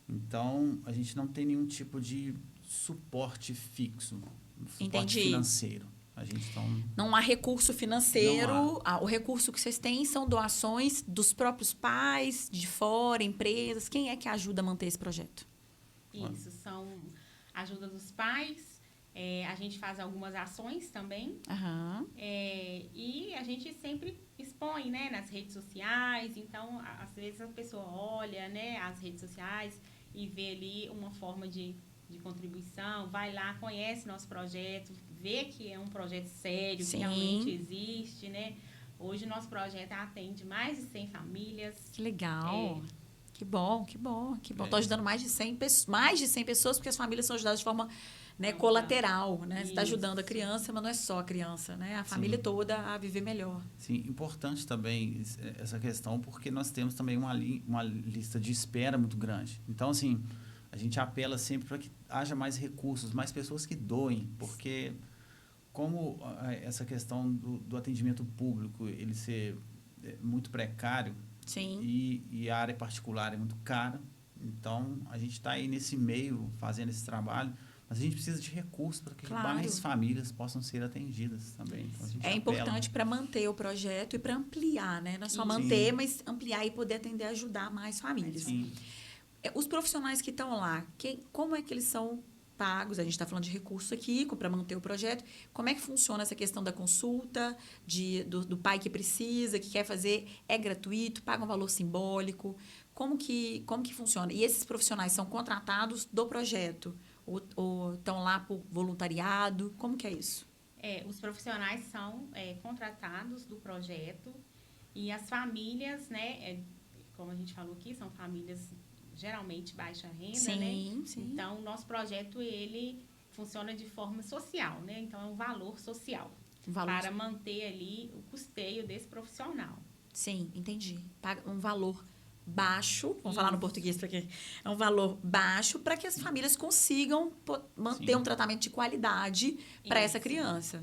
Então, a gente não tem nenhum tipo de suporte fixo, suporte Entendi. financeiro. A gente Não há recurso financeiro. Não O recurso que vocês têm são doações dos próprios pais, de fora, empresas. Quem é que ajuda a manter esse projeto? Isso, são ajuda dos pais. A gente faz algumas ações também. Aham. E a gente sempre expõe, né, nas redes sociais. Então, às vezes a pessoa olha, né, as redes sociais e vê ali uma forma de contribuição, vai lá, conhece nosso projeto, vê que é um projeto sério, Sim. que realmente existe, né? Hoje, nosso projeto atende mais de 100 famílias. Que legal. Que bom, que bom, que bom. É. Estou ajudando mais de 100 pessoas, porque as famílias são ajudadas de forma, né, colateral, né? Você está ajudando a criança, mas não é só a criança, né? A família toda a viver melhor. Sim, importante também essa questão, porque nós temos também uma lista de espera muito grande. Então, assim, a gente apela sempre para que haja mais recursos, mais pessoas que doem, porque como essa questão do atendimento público, ele ser muito precário, Sim. e a área particular é muito cara, então a gente está aí nesse meio fazendo esse trabalho, mas a gente precisa de recursos para que mais famílias possam ser atendidas também. Então, a gente apela. Importante para manter o projeto e para ampliar, né? Não é só manter, mas ampliar e poder atender, ajudar mais famílias. Sim. Os profissionais que estão lá, como é que eles são pagos? A gente está falando de recurso aqui para manter o projeto. Como é que funciona essa questão da consulta, do pai que precisa, que quer fazer? É gratuito? Paga um valor simbólico? Como que funciona? E esses profissionais são contratados do projeto? Ou estão lá por voluntariado? Como que é isso? Os profissionais são contratados do projeto e as famílias, né? Como a gente falou aqui, são famílias geralmente baixa renda, sim, né? Sim. Então, o nosso projeto, ele funciona de forma social, né? Então, é um valor social para manter ali o custeio desse profissional. Sim, entendi. Paga um valor baixo, vamos falar no português para quê? É um valor baixo para que as famílias consigam manter um tratamento de qualidade para essa criança.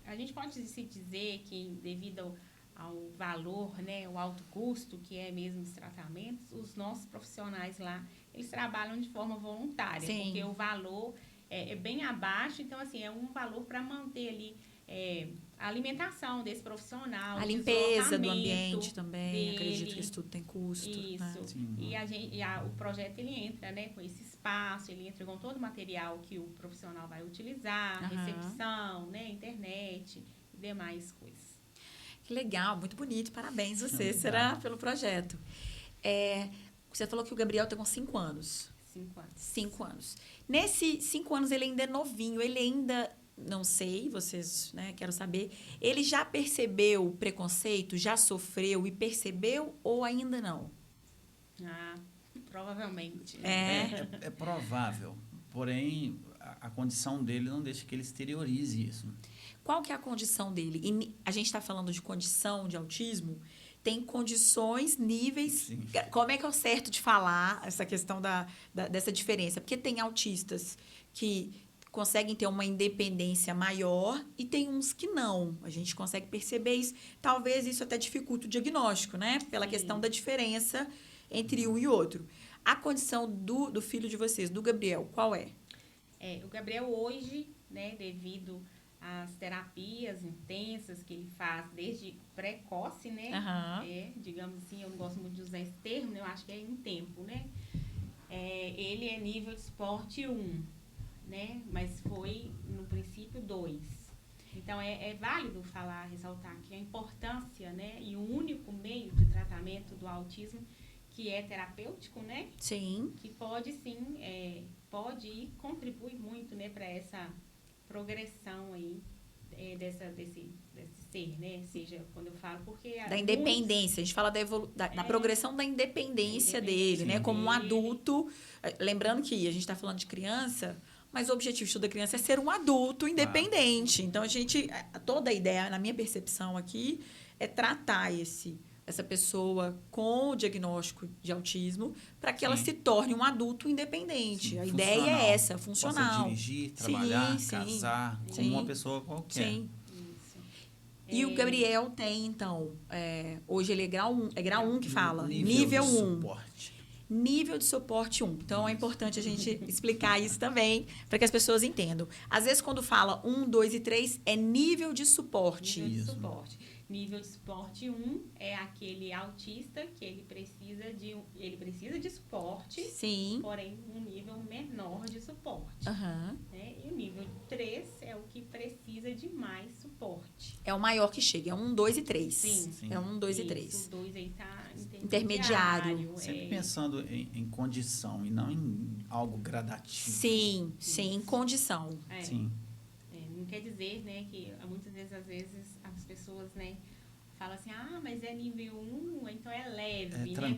A gente pode se dizer que devido ao valor, né, o alto custo, que é mesmo os tratamentos, os nossos profissionais lá, eles trabalham de forma voluntária, Sim. porque o valor é bem abaixo, então, assim, é um valor para manter ali a alimentação desse profissional, a limpeza do ambiente também, dele. Acredito que isso tudo tem custo. Isso, né? O projeto, ele entra, né, com esse espaço, ele entra com todo o material que o profissional vai utilizar, recepção, né, internet e demais coisas. Que legal, muito bonito. Parabéns você, será, pelo projeto. Você falou que o Gabriel tem com 5 anos. 5 anos. 5 anos. Nesses 5 anos, ele ainda é novinho. Ele ainda, não sei, vocês, né, quero saber. Ele já percebeu o preconceito? Já sofreu e percebeu ou ainda não? Provavelmente. É provável. Porém, a condição dele não deixa que ele exteriorize isso. Qual que é a condição dele? E a gente está falando de condição de autismo, tem condições, níveis... Sim. Como é que é o certo de falar essa questão dessa diferença? Porque tem autistas que conseguem ter uma independência maior e tem uns que não. A gente consegue perceber isso. Talvez isso até dificulte o diagnóstico, né? Pela questão da diferença entre um e outro. A condição do filho de vocês, do Gabriel, qual é? O Gabriel hoje, né, devido às terapias intensas que ele faz desde precoce, né? Digamos assim, eu não gosto muito de usar esse termo, né? Eu acho que é em tempo, né? Ele é nível de suporte 1, né? Mas foi, no princípio, 2. Então, é válido ressaltar que a importância, né? E o único meio de tratamento do autismo que é terapêutico, né? Sim. Que pode, sim, pode e contribui muito, né? Para essa progressão aí desse ser, né? Seja, quando eu falo, porque... Da independência, a gente fala da progressão da independência dele, né? Como um adulto. Lembrando que a gente está falando de criança, mas o objetivo de toda criança é ser um adulto independente. Então, toda a ideia, na minha percepção aqui, é tratar essa pessoa com o diagnóstico de autismo para que ela se torne um adulto independente. Sim, a ideia é essa, funcional. Possa dirigir, trabalhar, casar, como uma pessoa qualquer. Sim. E o Gabriel tem, então, hoje ele é grau 1, grau 1 que fala, nível 1. Suporte. Nível de suporte 1. Então, é importante a gente explicar isso também, para que as pessoas entendam. Às vezes, quando fala 1, 2 e 3, é nível de suporte. Nível de suporte. Nível de suporte 1 é aquele autista que ele precisa de suporte, Sim. Porém, um nível menor de suporte. Uhum. Né? E o nível 3 é o que precisa de mais suporte. É o maior que chega, é 1, 2 e 3. Sim. É 1, 2 e 3. O 2 aí tá intermediário. Sempre pensando em condição e não em algo gradativo. Sim, em condição. Sim. Não quer dizer, né, que muitas vezes, as pessoas, né, falam assim, mas é nível 1, então é leve, tranquilo.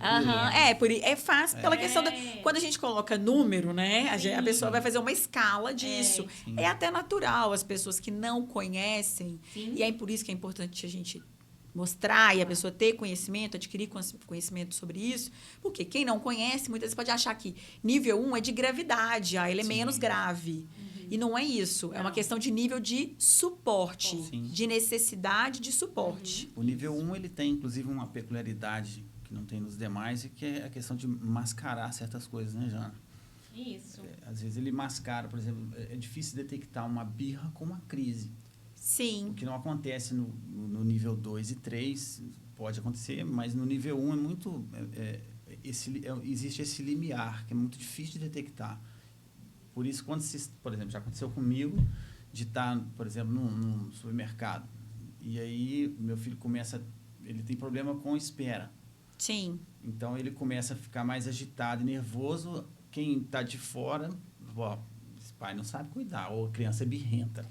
É fácil pela questão quando a gente coloca número, né, a pessoa vai fazer uma escala disso. É até natural as pessoas que não conhecem, e é por isso que é importante a gente mostrar e a pessoa ter conhecimento, adquirir conhecimento sobre isso, porque quem não conhece, muitas vezes pode achar que nível 1 é de gravidade, ele é menos grave. E não é isso. É uma questão de nível de suporte, de necessidade de suporte. O nível 1, ele tem, inclusive, uma peculiaridade que não tem nos demais, e que é a questão de mascarar certas coisas, né, Jana? Isso. Às vezes ele mascara, por exemplo, é difícil detectar uma birra com uma crise. Sim. O que não acontece no nível 2 e 3, pode acontecer, mas no nível 1 é muito... existe esse limiar, que é muito difícil de detectar. Por isso, por exemplo, já aconteceu comigo de estar, por exemplo, num supermercado. E aí, meu filho ele tem problema com espera. Sim. Então, ele começa a ficar mais agitado e nervoso. Quem está de fora, esse pai não sabe cuidar, ou a criança é birrenta.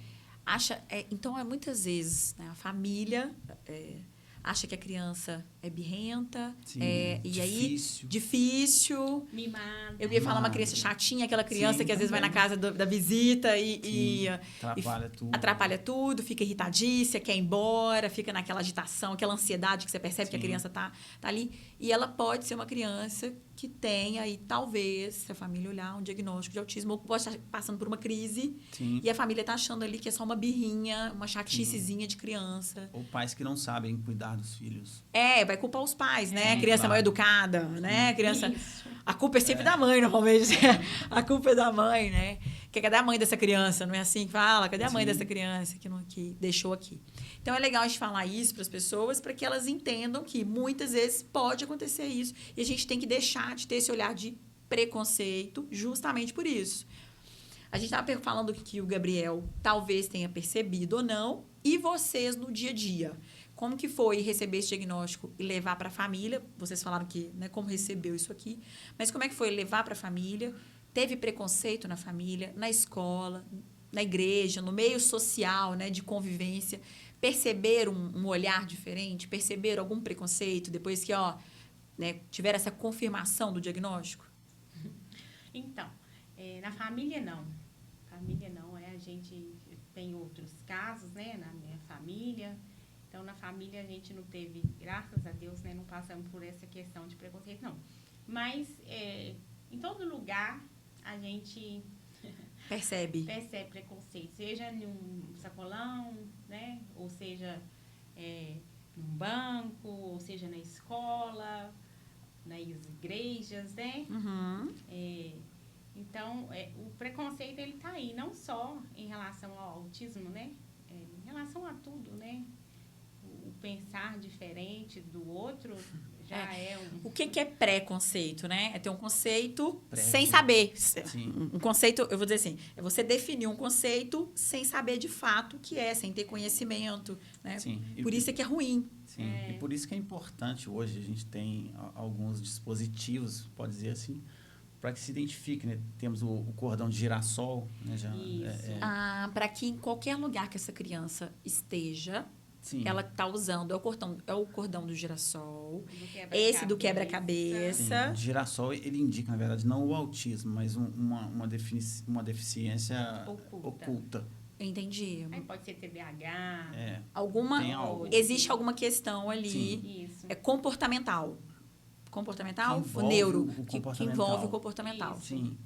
Então, muitas vezes, né, a família acha que a criança é birrenta. Difícil. Mimada. Eu ia falar uma criança chatinha, aquela criança que às vezes vai na casa da visita e atrapalha tudo, fica irritadiça, quer ir embora, fica naquela agitação, aquela ansiedade que você percebe que a criança tá ali. E ela pode ser uma criança que tenha aí, talvez, se a família olhar, um diagnóstico de autismo, ou pode estar passando por uma crise. E a família está achando ali que é só uma birrinha, uma chaticezinha de criança. Ou pais que não sabem cuidar dos filhos. Vai culpar os pais, né? A criança mal educada, né? A culpa é sempre da mãe, normalmente. A culpa é da mãe, né? Cadê a mãe dessa criança? Não é assim que fala? Cadê a mãe dessa criança que deixou aqui? Então, é legal a gente falar isso para as pessoas, para que elas entendam que muitas vezes pode acontecer isso. E a gente tem que deixar de ter esse olhar de preconceito justamente por isso. A gente estava falando que o Gabriel talvez tenha percebido ou não, e vocês no dia a dia. Como que foi receber esse diagnóstico e levar para a família? Vocês falaram que, né, como recebeu isso aqui. Mas como é que foi levar para a família? Teve preconceito na família, na escola, na igreja, no meio social, né, de convivência? Perceberam um olhar diferente? Perceberam algum preconceito depois que, né, tiveram essa confirmação do diagnóstico? Então, na família não. Família não, a gente tem outros casos, né, na minha família. Então, na família, a gente não teve, graças a Deus, né, não passamos por essa questão de preconceito, não. Mas, em todo lugar, a gente percebe preconceito. Seja num sacolão, né, ou seja num banco, ou seja na escola, nas igrejas, né? Então, o preconceito, ele tá aí, não só em relação ao autismo, né? Em relação a tudo, né? O pensar diferente do outro Já é um... O que é preconceito, né? É ter um conceito Prévio. sem saber. Sim. Um conceito, eu vou dizer assim, é você definir um conceito sem saber de fato o que é, sem ter conhecimento, né? Sim. Por isso é que é ruim. Sim, e por isso que é importante hoje a gente tem alguns dispositivos, pode dizer assim, para que se identifique, né? Temos o cordão de girassol, né? Já, Isso. Para que em qualquer lugar que essa criança esteja, sim, ela está usando, é o cordão do girassol, Do quebra-cabeça. esse do sim, quebra-cabeça. o girassol ele indica, na verdade, não o autismo, mas uma deficiência oculta. Entendi. Aí pode ser TDAH. É, Alguma, tem algo. existe alguma questão ali, Sim. Isso. é comportamental. Comportamental? Que O envolve neuro, o que comportamental. envolve o comportamental. Isso. Sim,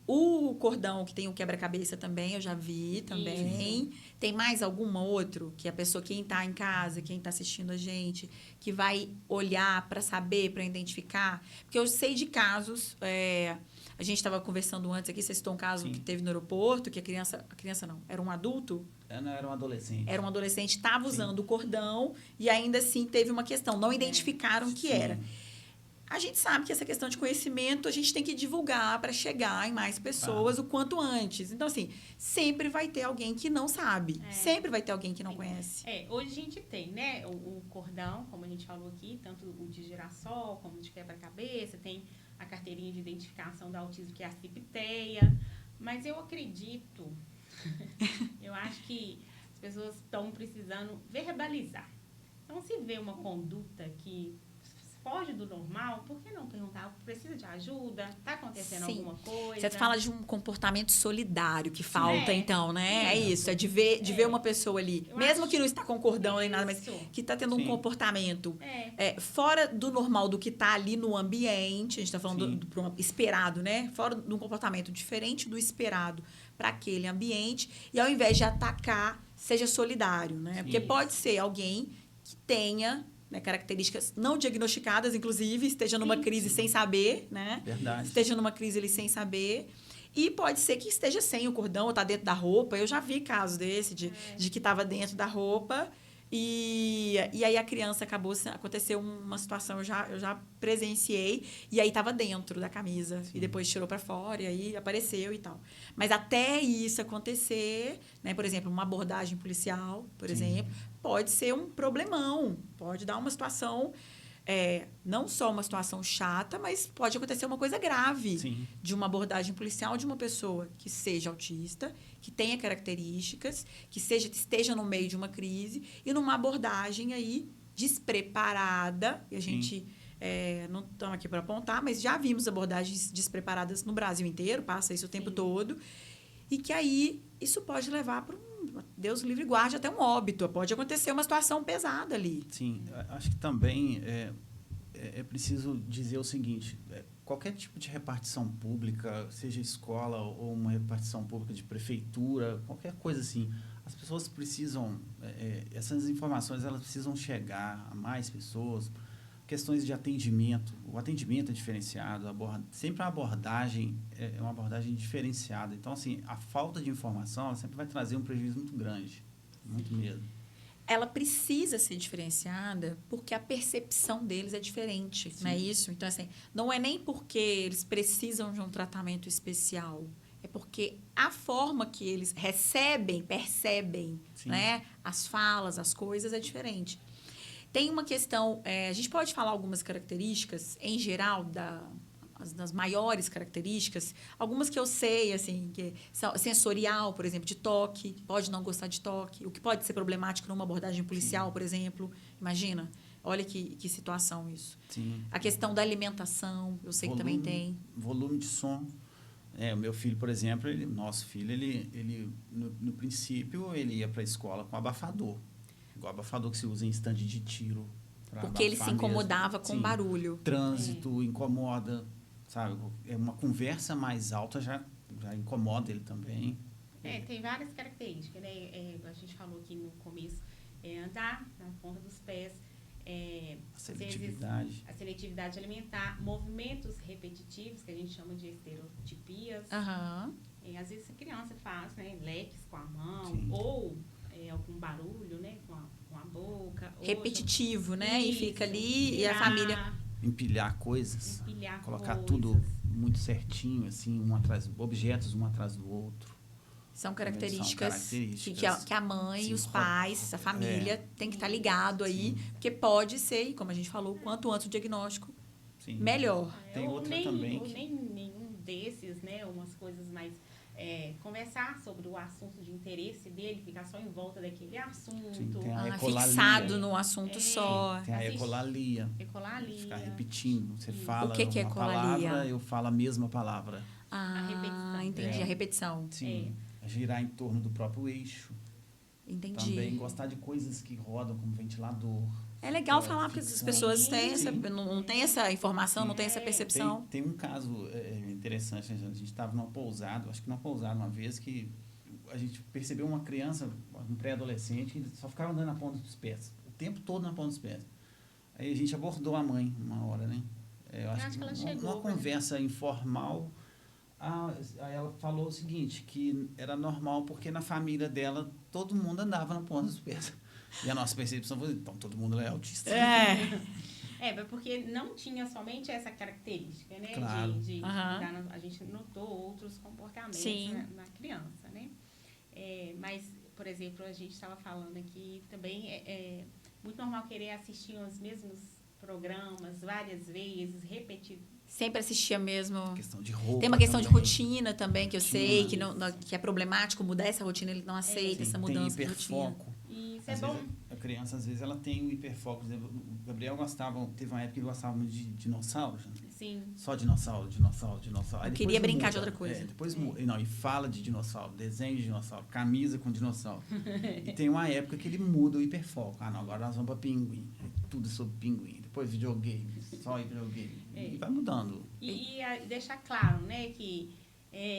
O cordão que tem o quebra-cabeça também, eu já vi também. Tem mais algum outro que a pessoa, quem está em casa, quem está assistindo a gente, que vai olhar para saber, para identificar? Porque eu sei de casos, a gente estava conversando antes aqui, você citou um caso Sim. que teve no aeroporto, que a criança não, era um adulto, não era um adolescente. era um adolescente, estava Sim. usando o cordão e ainda assim teve uma questão, não identificaram o que Sim. era. A gente sabe que essa questão de conhecimento a gente tem que divulgar para chegar em mais pessoas o quanto antes. Então, assim, sempre vai ter alguém que não sabe. Sempre vai ter alguém que não conhece. Hoje a gente tem, né, o cordão, como a gente falou aqui, tanto o de girassol como o de quebra-cabeça, tem a carteirinha de identificação do autismo, que é a CIPTEA. Mas eu acredito, eu acho que as pessoas estão precisando verbalizar. Então, se vê uma conduta que foge do normal, por que não perguntar? Precisa de ajuda? Está acontecendo Sim. alguma coisa? Você fala de um comportamento solidário que falta, É. então, né? É Isso. isso, é de ver uma pessoa ali, Eu mesmo acho que não está concordando nem nada, mas isso. que está tendo um Sim. comportamento É. fora do normal do que está ali no ambiente. A gente está falando Sim. do esperado, né? Fora de um comportamento diferente do esperado para aquele ambiente. E ao invés de atacar, seja solidário, né? Sim. Porque pode ser alguém que tenha, né, características não diagnosticadas, inclusive, esteja numa crise sem saber, né? Verdade. Esteja numa crise ali sem saber. E pode ser que esteja sem o cordão ou está dentro da roupa. Eu já vi casos desse, de que estava dentro da roupa. E aí a criança aconteceu uma situação, eu já presenciei, e aí estava dentro da camisa. Sim. E depois tirou para fora, e aí apareceu e tal. Mas até isso acontecer, né, por exemplo, uma abordagem policial, por Sim. exemplo, pode ser um problemão. Pode dar uma situação, não só uma situação chata, mas pode acontecer uma coisa grave. Sim. De uma abordagem policial de uma pessoa que seja autista, que tenha características, que esteja no meio de uma crise, e numa abordagem aí despreparada, e a gente não estamos aqui para apontar, mas já vimos abordagens despreparadas no Brasil inteiro, passa isso o tempo todo, e que aí isso pode levar para Deus livre e guarde, até um óbito, pode acontecer uma situação pesada ali. Sim, acho que também é preciso dizer o seguinte, qualquer tipo de repartição pública, seja escola ou uma repartição pública de prefeitura, qualquer coisa assim, as pessoas precisam, essas informações elas precisam chegar a mais pessoas, questões de atendimento, o atendimento é diferenciado, sempre a abordagem é uma abordagem diferenciada, então assim, a falta de informação ela sempre vai trazer um prejuízo muito grande, muito mesmo. Ela precisa ser diferenciada porque a percepção deles é diferente, Sim. não é isso? Então, assim, não é nem porque eles precisam de um tratamento especial, é porque a forma que eles percebem, Sim. né, as falas, as coisas, é diferente. Tem uma questão, a gente pode falar algumas características, em geral, das maiores características, algumas que eu sei, assim, que são sensorial, por exemplo, de toque, pode não gostar de toque, o que pode ser problemático numa abordagem policial, por exemplo. Imagina, olha que situação isso. Sim. A questão da alimentação, eu sei que também tem. Volume de som. O meu filho, por exemplo, nosso filho, ele no princípio, ele ia para a escola com abafador. Igual abafador que se usa em estande de tiro. Porque ele se incomodava com barulho. Trânsito incomoda, sabe? Uma conversa mais alta já incomoda ele também. Tem várias características, né? A gente falou aqui no começo, andar na ponta dos pés, A seletividade. a seletividade alimentar, movimentos repetitivos, que a gente chama de estereotipias. Aham. Às vezes a criança faz, né, leques com a mão, Sim. ou algum barulho, né, com a boca, repetitivo, né? Isso, E fica ali e a virar, família... Empilhar coisas, empilhar colocar coisas. tudo muito certinho, assim, objetos um atrás do outro. São São características, características. que a mãe, Sim, os pais, a família tem que estar ligado aí, porque pode ser, e como a gente falou, quanto antes o diagnóstico, Sim. melhor. Tem ou outra nem, também ou que- nem nenhum desses, né? Umas coisas mais... conversar sobre o assunto de interesse dele, ficar só em volta daquele assunto. Sim, tem a ecolalia. Fixado num assunto só. Tem a Assiste- ecolalia. Ecolalia. Ficar repetindo. Você Isso. fala O que é uma ecolalia? palavra, eu falo a mesma palavra. A repetição. Entendi, É. a repetição. Sim. Girar em torno do próprio eixo. Entendi. Também gostar de coisas que rodam, como ventilador. É legal Só falar, porque as ficção. pessoas têm essa, Sim. não têm essa informação, não têm essa percepção. Tem um caso interessante, a gente estava numa pousada, acho que numa pousada uma vez, que a gente percebeu uma criança, um pré-adolescente, que só ficava andando na ponta dos pés, o tempo todo na ponta dos pés. Aí a gente abordou a mãe uma hora, né? Eu acho que ela chegou, numa conversa informal, aí ela falou o seguinte, que era normal porque na família dela todo mundo andava na ponta dos pés. E a nossa percepção foi, então todo mundo é autista. Porque não tinha somente essa característica, né? Claro. A gente notou outros comportamentos Sim. na criança, né? Mas, por exemplo, a gente estava falando aqui também, é muito normal querer assistir os mesmos programas várias vezes, repetir. Sempre assistia mesmo. Questão de roupa. Tem uma questão de também. rotina também, que eu sei, que, que é problemático mudar essa rotina, ele não aceita essa mudança Tem de rotina. hiperfoco. Isso Às é bom. vezes a criança, às vezes, ela tem o hiperfoco. Por exemplo, o Gabriel teve uma época que ele gostava muito de dinossauros. Né? Sim. Só dinossauro. Aí Eu depois queria brincar muda. de outra coisa. Depois muda. Não, e fala de dinossauro, desenho de dinossauro, camisa com dinossauro. E tem uma época que ele muda o hiperfoco. Não, agora nós vamos para pinguim. Tudo sobre pinguim. Depois videogame, só videogame. E vai mudando. E deixar claro, né, que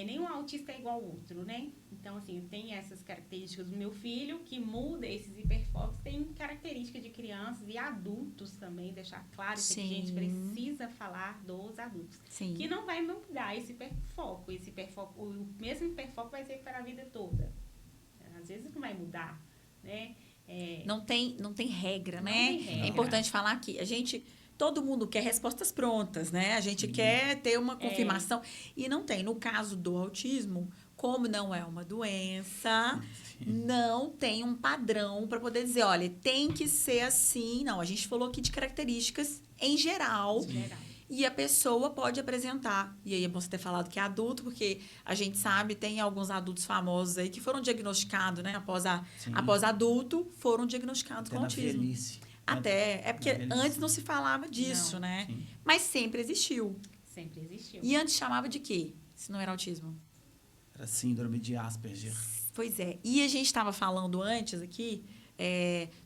nenhum autista é igual ao outro, né? Então, assim, tem essas características do meu filho, que muda esses hiperfocos, tem características de crianças e adultos também, deixar claro que a gente precisa falar dos adultos. Sim. Que não vai mudar esse hiperfoco. O mesmo hiperfoco vai ser para a vida toda. Às vezes não vai mudar, né? Não tem regra, Não né? tem regra. É importante falar que todo mundo quer respostas prontas, né? A gente quer ter uma confirmação. E não tem. No caso do autismo, como não é uma doença, não tem um padrão para poder dizer, olha, tem que ser assim. Não, a gente falou aqui de características em geral. Geral. E a pessoa pode apresentar. E aí é bom você ter falado que é adulto, porque a gente sabe, tem alguns adultos famosos aí que foram diagnosticados, né? Após adulto, foram diagnosticados Até com na autismo. velhice. É porque velhice. antes não se falava disso, Não. né? Sim. Mas sempre existiu. Sempre existiu. E antes chamava de quê? Se não era autismo? Era síndrome de Asperger. Pois é. E a gente estava falando antes aqui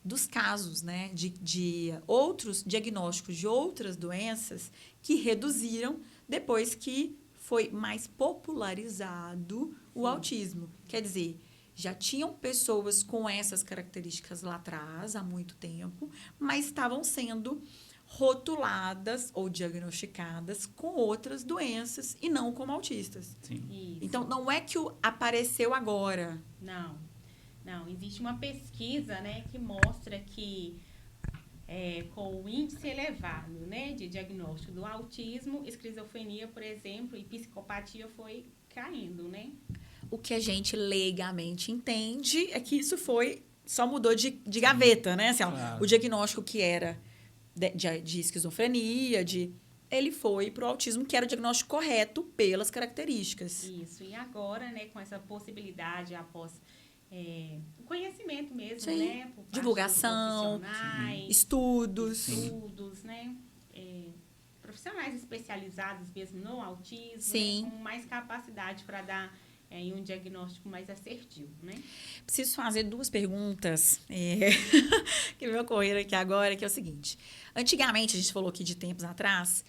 dos casos, né? De outros diagnósticos de outras doenças que reduziram depois que foi mais popularizado o autismo. Quer dizer, já tinham pessoas com essas características lá atrás, há muito tempo, mas estavam sendo rotuladas ou diagnosticadas com outras doenças e não como autistas. Sim. Isso. Então, não é que apareceu agora. Não, existe uma pesquisa, né, que mostra que com o índice elevado, né, de diagnóstico do autismo, esquizofrenia, por exemplo, e psicopatia foi caindo, né? O que a gente leigamente entende é que isso só mudou de gaveta, né? Assim, Claro. o diagnóstico que era de esquizofrenia, ele foi para o autismo, que era o diagnóstico correto pelas características. Isso, e agora, né, com essa possibilidade após o conhecimento mesmo, Sim. né? Por parte Divulgação, dos profissionais, Estudos. né? Profissionais especializados mesmo no autismo, Sim. né, com mais capacidade para dar um diagnóstico mais assertivo, né? Preciso fazer 2 perguntas que me ocorreram aqui agora, que é o seguinte. Antigamente, a gente falou aqui de tempos atrás,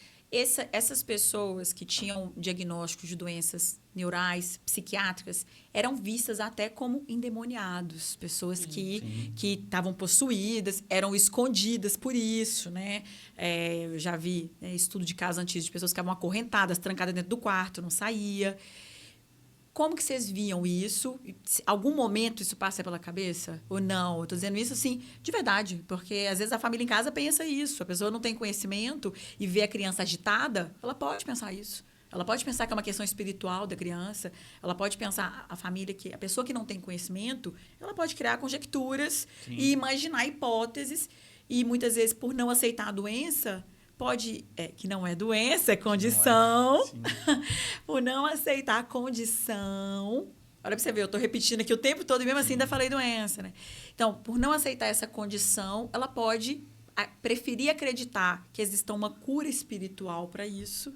essas pessoas que tinham diagnósticos de doenças neurais, psiquiátricas, eram vistas até como endemoniados. Pessoas que estavam possuídas, eram escondidas por isso, né? Eu já vi estudo de casos antigos de pessoas que estavam acorrentadas, trancadas dentro do quarto, não saía. como que vocês viam isso? Algum momento isso passa pela cabeça? Ou não? Eu tô dizendo isso, assim, de verdade. Porque, às vezes, a família em casa pensa isso. A pessoa não tem conhecimento e vê a criança agitada, ela pode pensar isso. Ela pode pensar que é uma questão espiritual da criança. Ela pode pensar, a pessoa que não tem conhecimento, ela pode criar conjecturas e imaginar hipóteses. E, muitas vezes, por não aceitar a doença... que não é doença, é condição. Por não aceitar a condição. Olha pra você ver, eu tô repetindo aqui o tempo todo e mesmo assim ainda falei doença, né? Então, por não aceitar essa condição, ela pode preferir acreditar que exista uma cura espiritual para isso,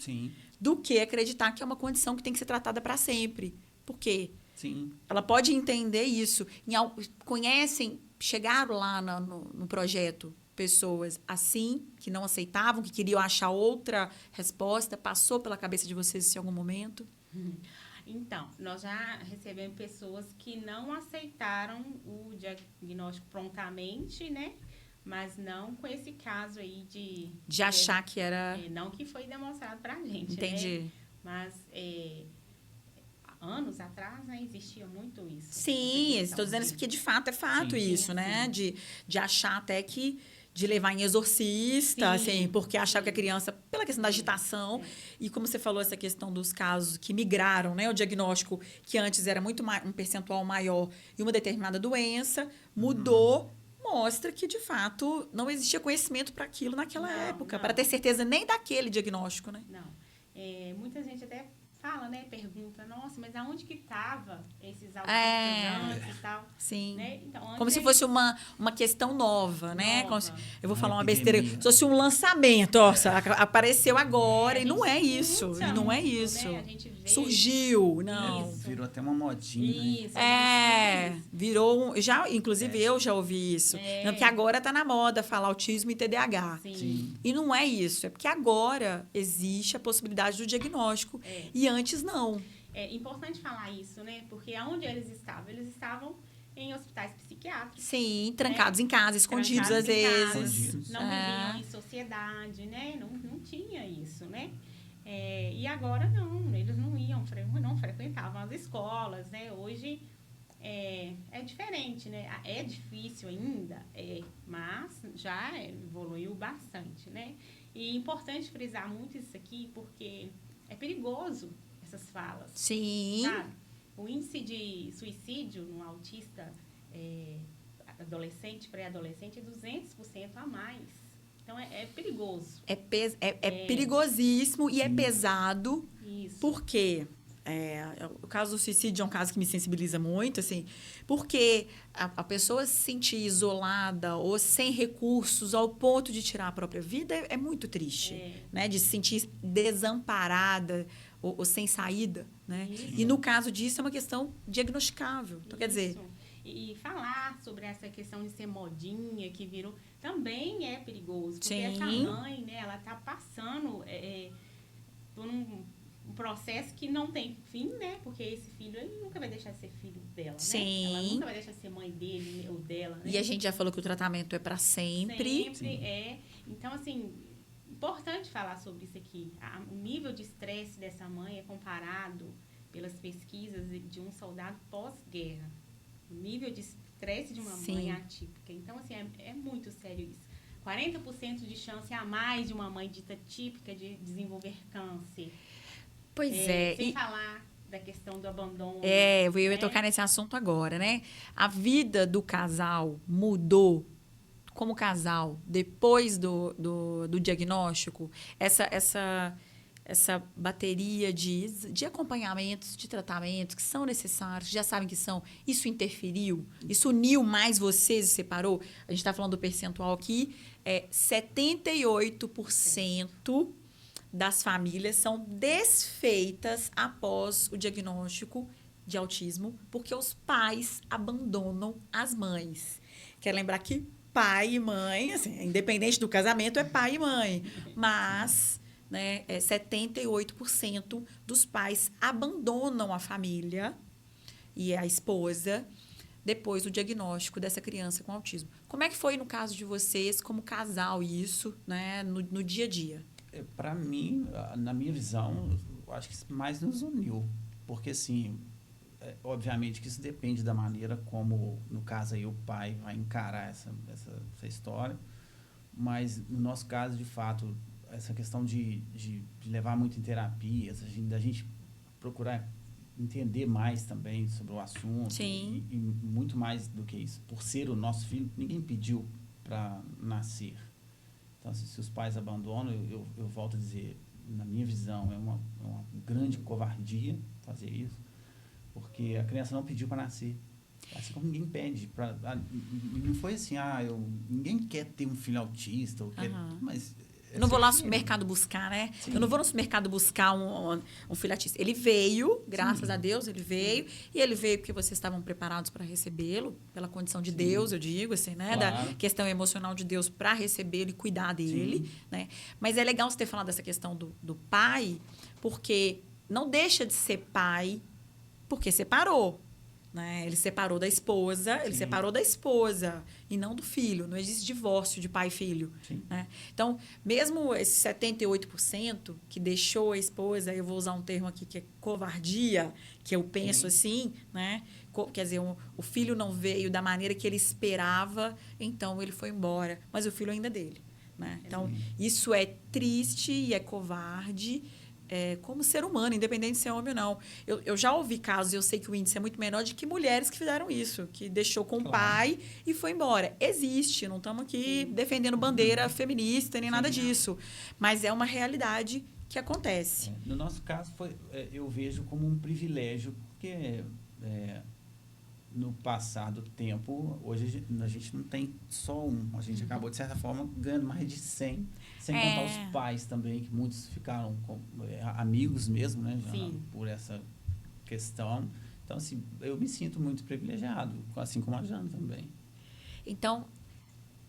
do que acreditar que é uma condição que tem que ser tratada para sempre. Por quê? Ela pode entender isso. Chegaram lá no projeto pessoas assim, que não aceitavam, que queriam achar outra resposta? Passou pela cabeça de vocês isso em algum momento? Então, nós já recebemos pessoas que não aceitaram o diagnóstico prontamente, né? Mas não com esse caso aí de achar que era... não que foi demonstrado pra gente, Entendi. né? Mas... anos atrás, né, existia muito isso. Sim, estou dizendo isso porque de fato é fato isso, né? De achar até que... De levar em exorcista, assim, porque achava que a criança... Pela questão da agitação. E como você falou, essa questão dos casos que migraram, né? O diagnóstico que antes era muito um percentual maior e uma determinada doença, mudou... Mostra que, de fato, não existia conhecimento para aquilo naquela época. Para ter certeza nem daquele diagnóstico, né? Não. Muita gente até fala, né? Pergunta, nossa, mas aonde que estava esses autistas antes e tal? Sim. Né? Então, como se fosse uma questão nova, né? Como se, eu vou falar uma besteira. Se fosse um lançamento, apareceu agora e não é isso. E não é isso. Né? A gente vê surgiu, não. Isso. Virou até uma modinha. Isso. Virou inclusive eu já ouvi isso. Porque agora tá na moda falar autismo e TDAH. Sim. E não é isso. É porque agora existe a possibilidade do diagnóstico. E antes não. É importante falar isso, né? Porque aonde eles estavam? Eles estavam em hospitais psiquiátricos. Sim, trancados em casa, escondidos às vezes. Não viviam em sociedade, né? Não tinha isso, né? E agora não, eles não frequentavam as escolas, né? Hoje é diferente, né? É difícil ainda, mas já evoluiu bastante, né? E é importante frisar muito isso aqui, porque é perigoso essas falas. Sim. Sabe? O índice de suicídio no autista adolescente, pré-adolescente, é 200% a mais. Então, é perigoso. É perigosíssimo e é pesado. Isso. Por quê? O caso do suicídio é um caso que me sensibiliza muito, assim, porque a pessoa se sentir isolada ou sem recursos ao ponto de tirar a própria vida é muito triste, né? De se sentir desamparada ou sem saída, né? E no caso disso é uma questão diagnosticável. Então, quer dizer... E falar sobre essa questão de ser modinha, que virou, também é perigoso. Porque Sim. essa mãe, né, ela tá passando por um processo que não tem fim, né? Porque esse filho, ele nunca vai deixar de ser filho dela, Sim. né? Ela nunca vai deixar de ser mãe dele ou dela, né? E a gente já falou que o tratamento é para sempre. Sempre. Então, assim, importante falar sobre isso aqui. O nível de estresse dessa mãe é comparado pelas pesquisas de um soldado pós-guerra. O nível de estresse de uma mãe atípica. Então, assim, é muito sério isso. 40% de chance a mais de uma mãe dita típica de desenvolver câncer. Pois é. Sem falar da questão do abandono. Eu ia tocar nesse assunto agora, né? A vida do casal mudou como casal depois do diagnóstico. Essa bateria de acompanhamentos, de tratamentos que são necessários, que já sabem que são. Isso interferiu? Isso uniu mais vocês e separou? A gente está falando do percentual aqui. 78% das famílias são desfeitas após o diagnóstico de autismo, porque os pais abandonam as mães. Quero lembrar que pai e mãe, assim, independente do casamento, é pai e mãe. Mas, né, 78% dos pais abandonam a família e a esposa depois do diagnóstico dessa criança com autismo. Como é que foi no caso de vocês, como casal, isso, né, no dia a dia? Para mim, na minha visão, eu acho que mais nos uniu. Porque, assim, obviamente que isso depende da maneira como, no caso aí, o pai vai encarar essa história. Mas, no nosso caso, de fato, essa questão de levar muito em terapias, da gente procurar entender mais também sobre o assunto. Sim. E muito mais do que isso. Por ser o nosso filho, ninguém pediu para nascer. Então, se os pais abandonam, eu volto a dizer, na minha visão, é uma grande covardia fazer isso, porque a criança não pediu para nascer. Assim como ninguém pede. Não foi assim, ninguém quer ter um filho autista, mas... Eu não vou lá no supermercado buscar, né? Sim. Eu não vou no supermercado buscar um filho autista. Ele veio, graças a Deus, ele veio. E ele veio porque vocês estavam preparados para recebê-lo, pela condição de Deus, eu digo, assim, né? Claro. Da questão emocional de Deus para recebê-lo e cuidar dele, né? Mas é legal você ter falado dessa questão do pai, porque não deixa de ser pai porque separou. Né? Ele separou da esposa, e não do filho. Não existe divórcio de pai e filho. Né? Então, mesmo esse 78% que deixou a esposa, eu vou usar um termo aqui que é covardia, que eu penso assim, né? Quer dizer, o filho não veio da maneira que ele esperava, então ele foi embora. Mas o filho ainda é dele. Né? Então, isso é triste e é covarde. Como ser humano, independente de ser homem ou não. Eu já ouvi casos, eu sei que o índice é muito menor, de que mulheres que fizeram isso, que deixou com o pai e foi embora. Existe, não estamos aqui defendendo bandeira feminista nem nada disso, mas é uma realidade que acontece. No nosso caso, eu vejo como um privilégio, porque no passar do tempo, hoje a gente não tem só um. A gente acabou, de certa forma, ganhando mais de 100, sem contar os pais também, que muitos ficaram amigos mesmo, né? Por essa questão. Então, assim, eu me sinto muito privilegiado, assim como a Jana também. Então,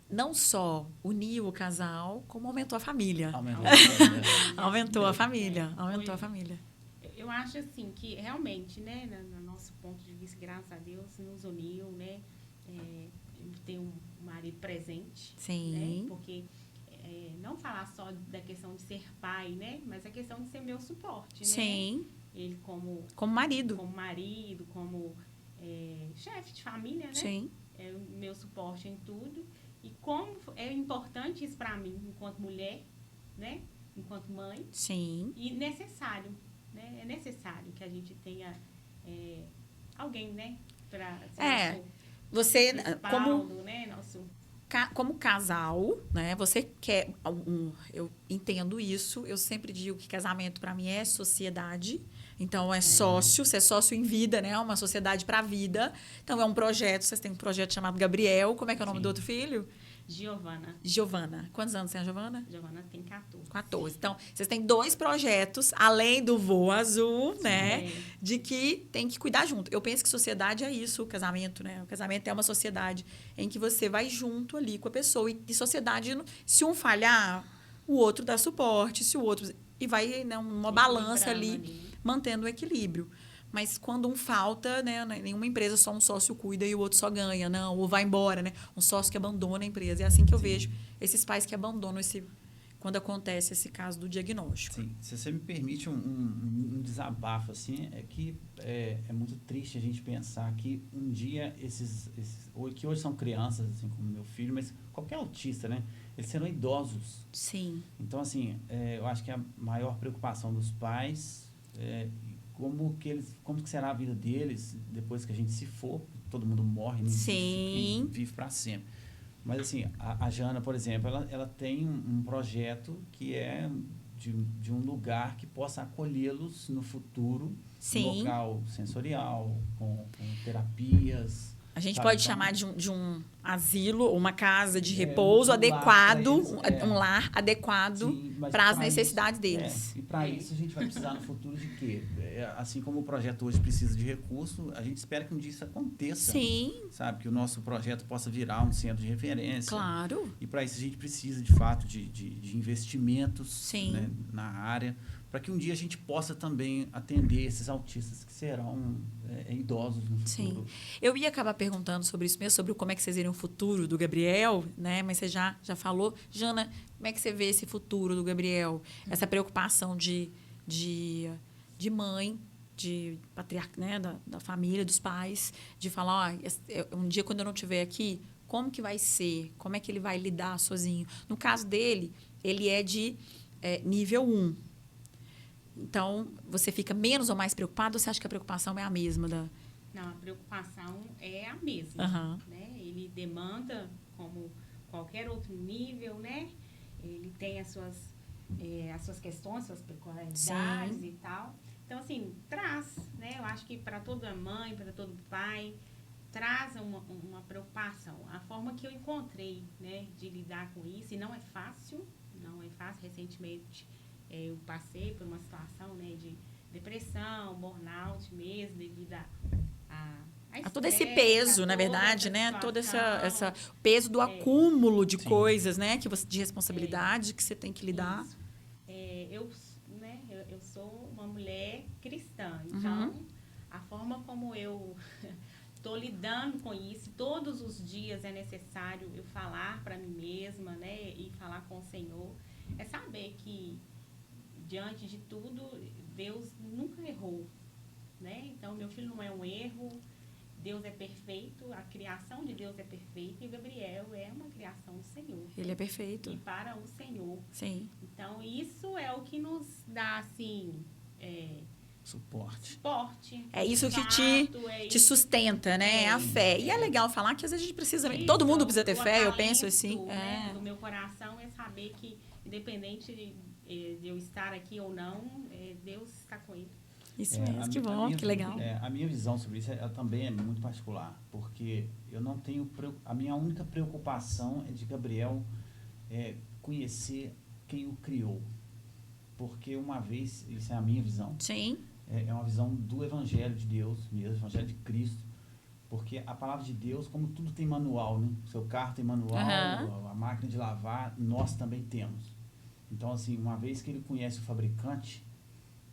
não só uniu o casal, como aumentou a família. Aumentou a família. Eu acho, assim, que realmente, né, no nosso ponto de vista, graças a Deus, nos uniu, né? Ter um marido presente. Sim. Né? Porque não falar só da questão de ser pai, né? Mas a questão de ser meu suporte, né? Sim. Ele como marido. Como chefe de família, né? Sim. É o meu suporte em tudo. E como é importante isso para mim, enquanto mulher, né? Enquanto mãe. Sim. E necessário. Né? É necessário que a gente tenha alguém, né? Para você respaldo, né? Como casal, né? Você quer eu entendo isso. Eu sempre digo que casamento para mim é sociedade. Então sócio, você é sócio em vida, né? Uma sociedade para a vida. Então é um projeto. Vocês têm um projeto chamado Gabriel. Como é que é o nome do outro filho? Giovana. Quantos anos tem a Giovana? Giovana tem 14. 14. Então, vocês têm 2 projetos, além do Voo Azul, né? De que tem que cuidar junto. Eu penso que sociedade é isso, o casamento, né? O casamento é uma sociedade em que você vai junto ali com a pessoa. E sociedade, se um falhar, o outro dá suporte, se o outro... E vai, né, uma balança ali, mantendo o equilíbrio. Mas quando um falta, né, nenhuma empresa só um sócio cuida e o outro só ganha, não, ou vai embora, né? Um sócio que abandona a empresa. É assim que eu vejo esses pais que abandonam quando acontece esse caso do diagnóstico. Sim, se você me permite um desabafo, assim, é que é muito triste a gente pensar que um dia que hoje são crianças, assim como meu filho, mas qualquer autista, né? Eles serão idosos. Sim. Então, assim, eu acho que a maior preocupação dos pais como que será a vida deles depois que a gente se for. Todo mundo morre, ninguém vive para sempre. Mas, assim, a Jana, por exemplo, ela tem um projeto que é de um lugar que possa acolhê-los no futuro. Sim. Um local sensorial, com terapias. A gente pode chamar de um asilo, uma casa de repouso adequado, um lar adequado para as necessidades deles. E para isso a gente vai precisar no futuro de quê? Assim como o projeto hoje precisa de recurso, a gente espera que um dia isso aconteça. Sim. Sabe? Que o nosso projeto possa virar um centro de referência. Claro. E para isso a gente precisa, de fato, de investimentos, né, na área, para que um dia a gente possa também atender esses autistas que serão idosos no futuro. Sim. Eu ia acabar perguntando sobre isso mesmo, sobre como é que vocês veriam o futuro do Gabriel, né? Mas você já falou. Jana, como é que você vê esse futuro do Gabriel? Essa preocupação de mãe, patriarca, né, da família, dos pais, de falar, um dia quando eu não estiver aqui, como que vai ser? Como é que ele vai lidar sozinho? No caso dele, ele é de nível 1. Então, você fica menos ou mais preocupado ou você acha que a preocupação é a mesma? Não, a preocupação é a mesma, né? Ele demanda, como qualquer outro nível, né? Ele tem as suas questões, suas peculiaridades e tal. Então, assim, traz, né? Eu acho que para toda mãe, para todo pai, traz uma preocupação. A forma que eu encontrei, né, de lidar com isso, e não é fácil. Recentemente, eu passei por uma situação, né, de depressão, burnout mesmo, devido a todo esse peso, na verdade, né? Todo esse peso do acúmulo de coisas, né? De responsabilidade que você tem que lidar. Isso. Eu sou uma mulher cristã, então a forma como eu estou lidando com isso, todos os dias é necessário eu falar para mim mesma, né? E falar com o Senhor, é saber que diante de tudo Deus nunca errou, né? Então meu filho não é um erro. Deus é perfeito, a criação de Deus é perfeita e Gabriel é uma criação do Senhor. Ele é perfeito. E para o Senhor. Sim. Então, isso é o que nos dá, assim... Suporte. É isso que te sustenta, né? A fé. E é legal falar que às vezes a gente precisa... Todo mundo precisa ter fé, eu penso assim. Né, do meu coração é saber que, independente de eu estar aqui ou não, Deus está com ele. Isso mesmo, que bom, que legal. A minha visão sobre isso também é muito particular, porque eu não tenho... A minha única preocupação é de Gabriel conhecer quem o criou. Porque uma vez, isso é a minha visão. Sim. É uma visão do Evangelho de Deus mesmo, Evangelho de Cristo. Porque a palavra de Deus, como tudo tem manual, né? O seu carro tem manual, a máquina de lavar, nós também temos. Então, assim, uma vez que ele conhece o fabricante,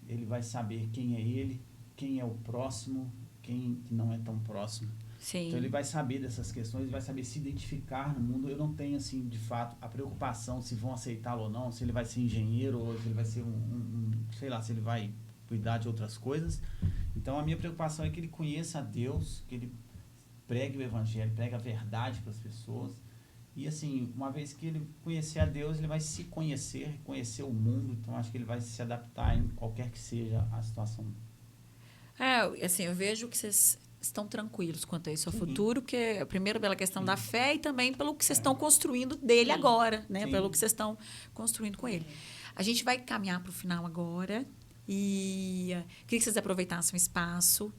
ele vai saber quem é ele, quem é o próximo, quem não é tão próximo. Sim. Então ele vai saber dessas questões, ele vai saber se identificar no mundo. Eu não tenho, assim, de fato, a preocupação se vão aceitá-lo ou não, se ele vai ser engenheiro ou se ele vai ser sei lá, se ele vai cuidar de outras coisas. Então a minha preocupação é que ele conheça a Deus, que ele pregue o Evangelho, pregue a verdade para as pessoas. E assim, uma vez que ele conhecer a Deus, ele vai se conhecer, conhecer o mundo. Então, acho que ele vai se adaptar em qualquer que seja a situação. Assim, eu vejo que vocês estão tranquilos quanto a isso ao futuro, porque primeiro pela questão da fé e também pelo que vocês estão construindo dele agora, né? Pelo que vocês estão construindo com ele. A gente vai caminhar para o final agora e queria que vocês aproveitassem o espaço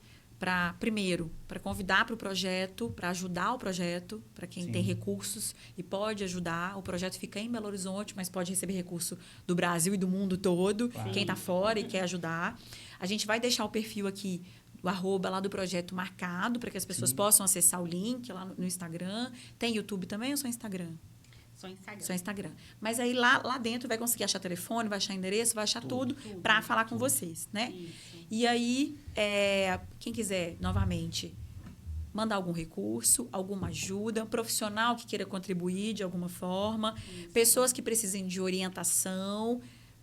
primeiro, para convidar para o projeto, para ajudar o projeto, para quem tem recursos e pode ajudar. O projeto fica em Belo Horizonte, mas pode receber recurso do Brasil e do mundo todo, quem está fora e quer ajudar. A gente vai deixar o perfil aqui, o @ lá do projeto marcado, para que as pessoas possam acessar o link lá no Instagram. Tem YouTube também ou só Instagram? Só Instagram. Mas aí lá dentro vai conseguir achar telefone, vai achar endereço, vai achar tudo para falar com vocês, né? Isso. E aí, quem quiser, novamente, mandar algum recurso, alguma ajuda, um profissional que queira contribuir de alguma forma, pessoas que precisem de orientação,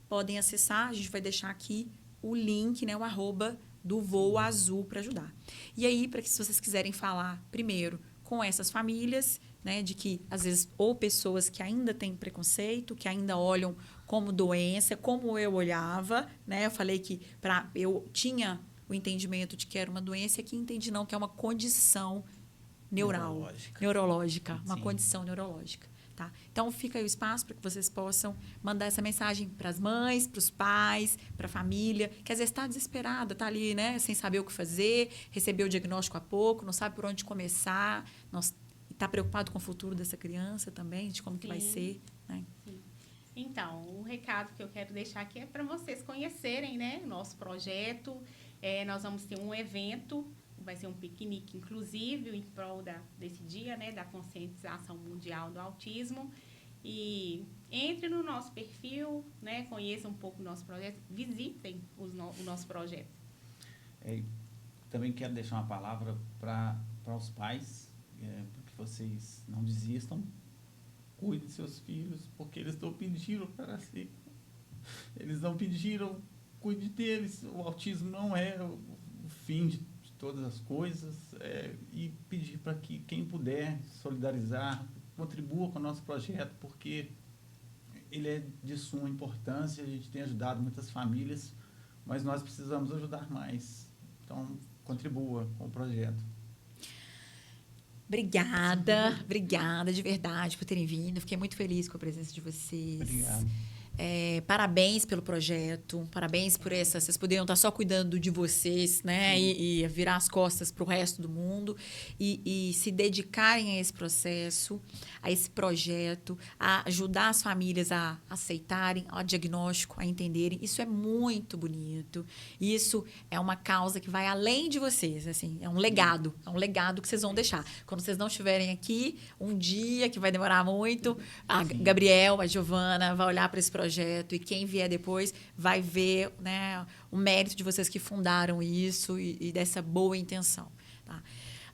podem acessar. A gente vai deixar aqui o link, né, o @ do Voo Azul para ajudar. E aí, para que se vocês quiserem falar primeiro com essas famílias, né, de que, às vezes, ou pessoas que ainda têm preconceito, que ainda olham como doença, como eu olhava, né? Eu falei que eu tinha o entendimento de que era uma doença e aqui entendi não, que é uma condição neurológica, uma condição neurológica. Tá? Então, fica aí o espaço para que vocês possam mandar essa mensagem para as mães, para os pais, para a família, que às vezes está desesperada, está ali, né, sem saber o que fazer, recebeu o diagnóstico há pouco, não sabe por onde começar, está preocupado com o futuro dessa criança também, de como que vai ser. Né? Sim. Então, o recado que eu quero deixar aqui é para vocês conhecerem, né, o nosso projeto. Nós vamos ter um evento, vai ser um piquenique inclusive em prol desse dia, né, da conscientização mundial do autismo. E entre no nosso perfil, né, conheçam um pouco do nosso projeto, visitem o nosso projeto. Também quero deixar uma palavra para os pais, para que vocês não desistam, cuidem de seus filhos, porque eles não pediram para si. Eles não pediram cuide deles. O autismo não é o fim de todas as coisas. E pedir para que quem puder solidarizar, contribua com o nosso projeto, porque ele é de suma importância. A gente tem ajudado muitas famílias, mas nós precisamos ajudar mais. Então, contribua com o projeto. Obrigada de verdade por terem vindo. Fiquei muito feliz com a presença de vocês. Obrigado. Parabéns pelo projeto, parabéns por vocês poderiam estar só cuidando de vocês, né? E virar as costas para o resto do mundo e se dedicarem a esse processo, a esse projeto, a ajudar as famílias a aceitarem o diagnóstico, a entenderem. Isso é muito bonito. Isso é uma causa que vai além de vocês, assim, é um legado que vocês vão deixar. Quando vocês não estiverem aqui, um dia que vai demorar muito, a Gabriel, a Giovana vai olhar para esse projeto e quem vier depois vai ver, né, o mérito de vocês que fundaram isso e dessa boa intenção. Tá?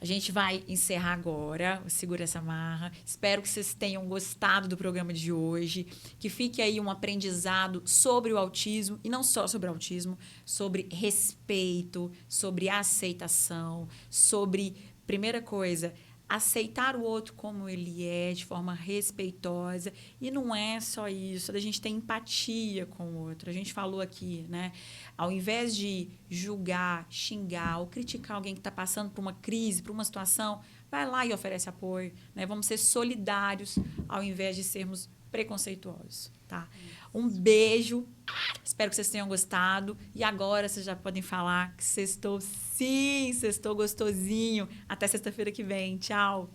A gente vai encerrar agora o Segura Essa Marra. Espero que vocês tenham gostado do programa de hoje, que fique aí um aprendizado sobre o autismo, e não só sobre o autismo, sobre respeito, sobre aceitação, sobre, primeira coisa, aceitar o outro como ele é, de forma respeitosa. E não é só isso, a gente tem empatia com o outro. A gente falou aqui, né? Ao invés de julgar, xingar ou criticar alguém que está passando por uma crise, por uma situação, vai lá e oferece apoio, né? Vamos ser solidários ao invés de sermos preconceituosos, tá? Um beijo, espero que vocês tenham gostado. E agora vocês já podem falar que sextou gostosinho. Até sexta-feira que vem. Tchau.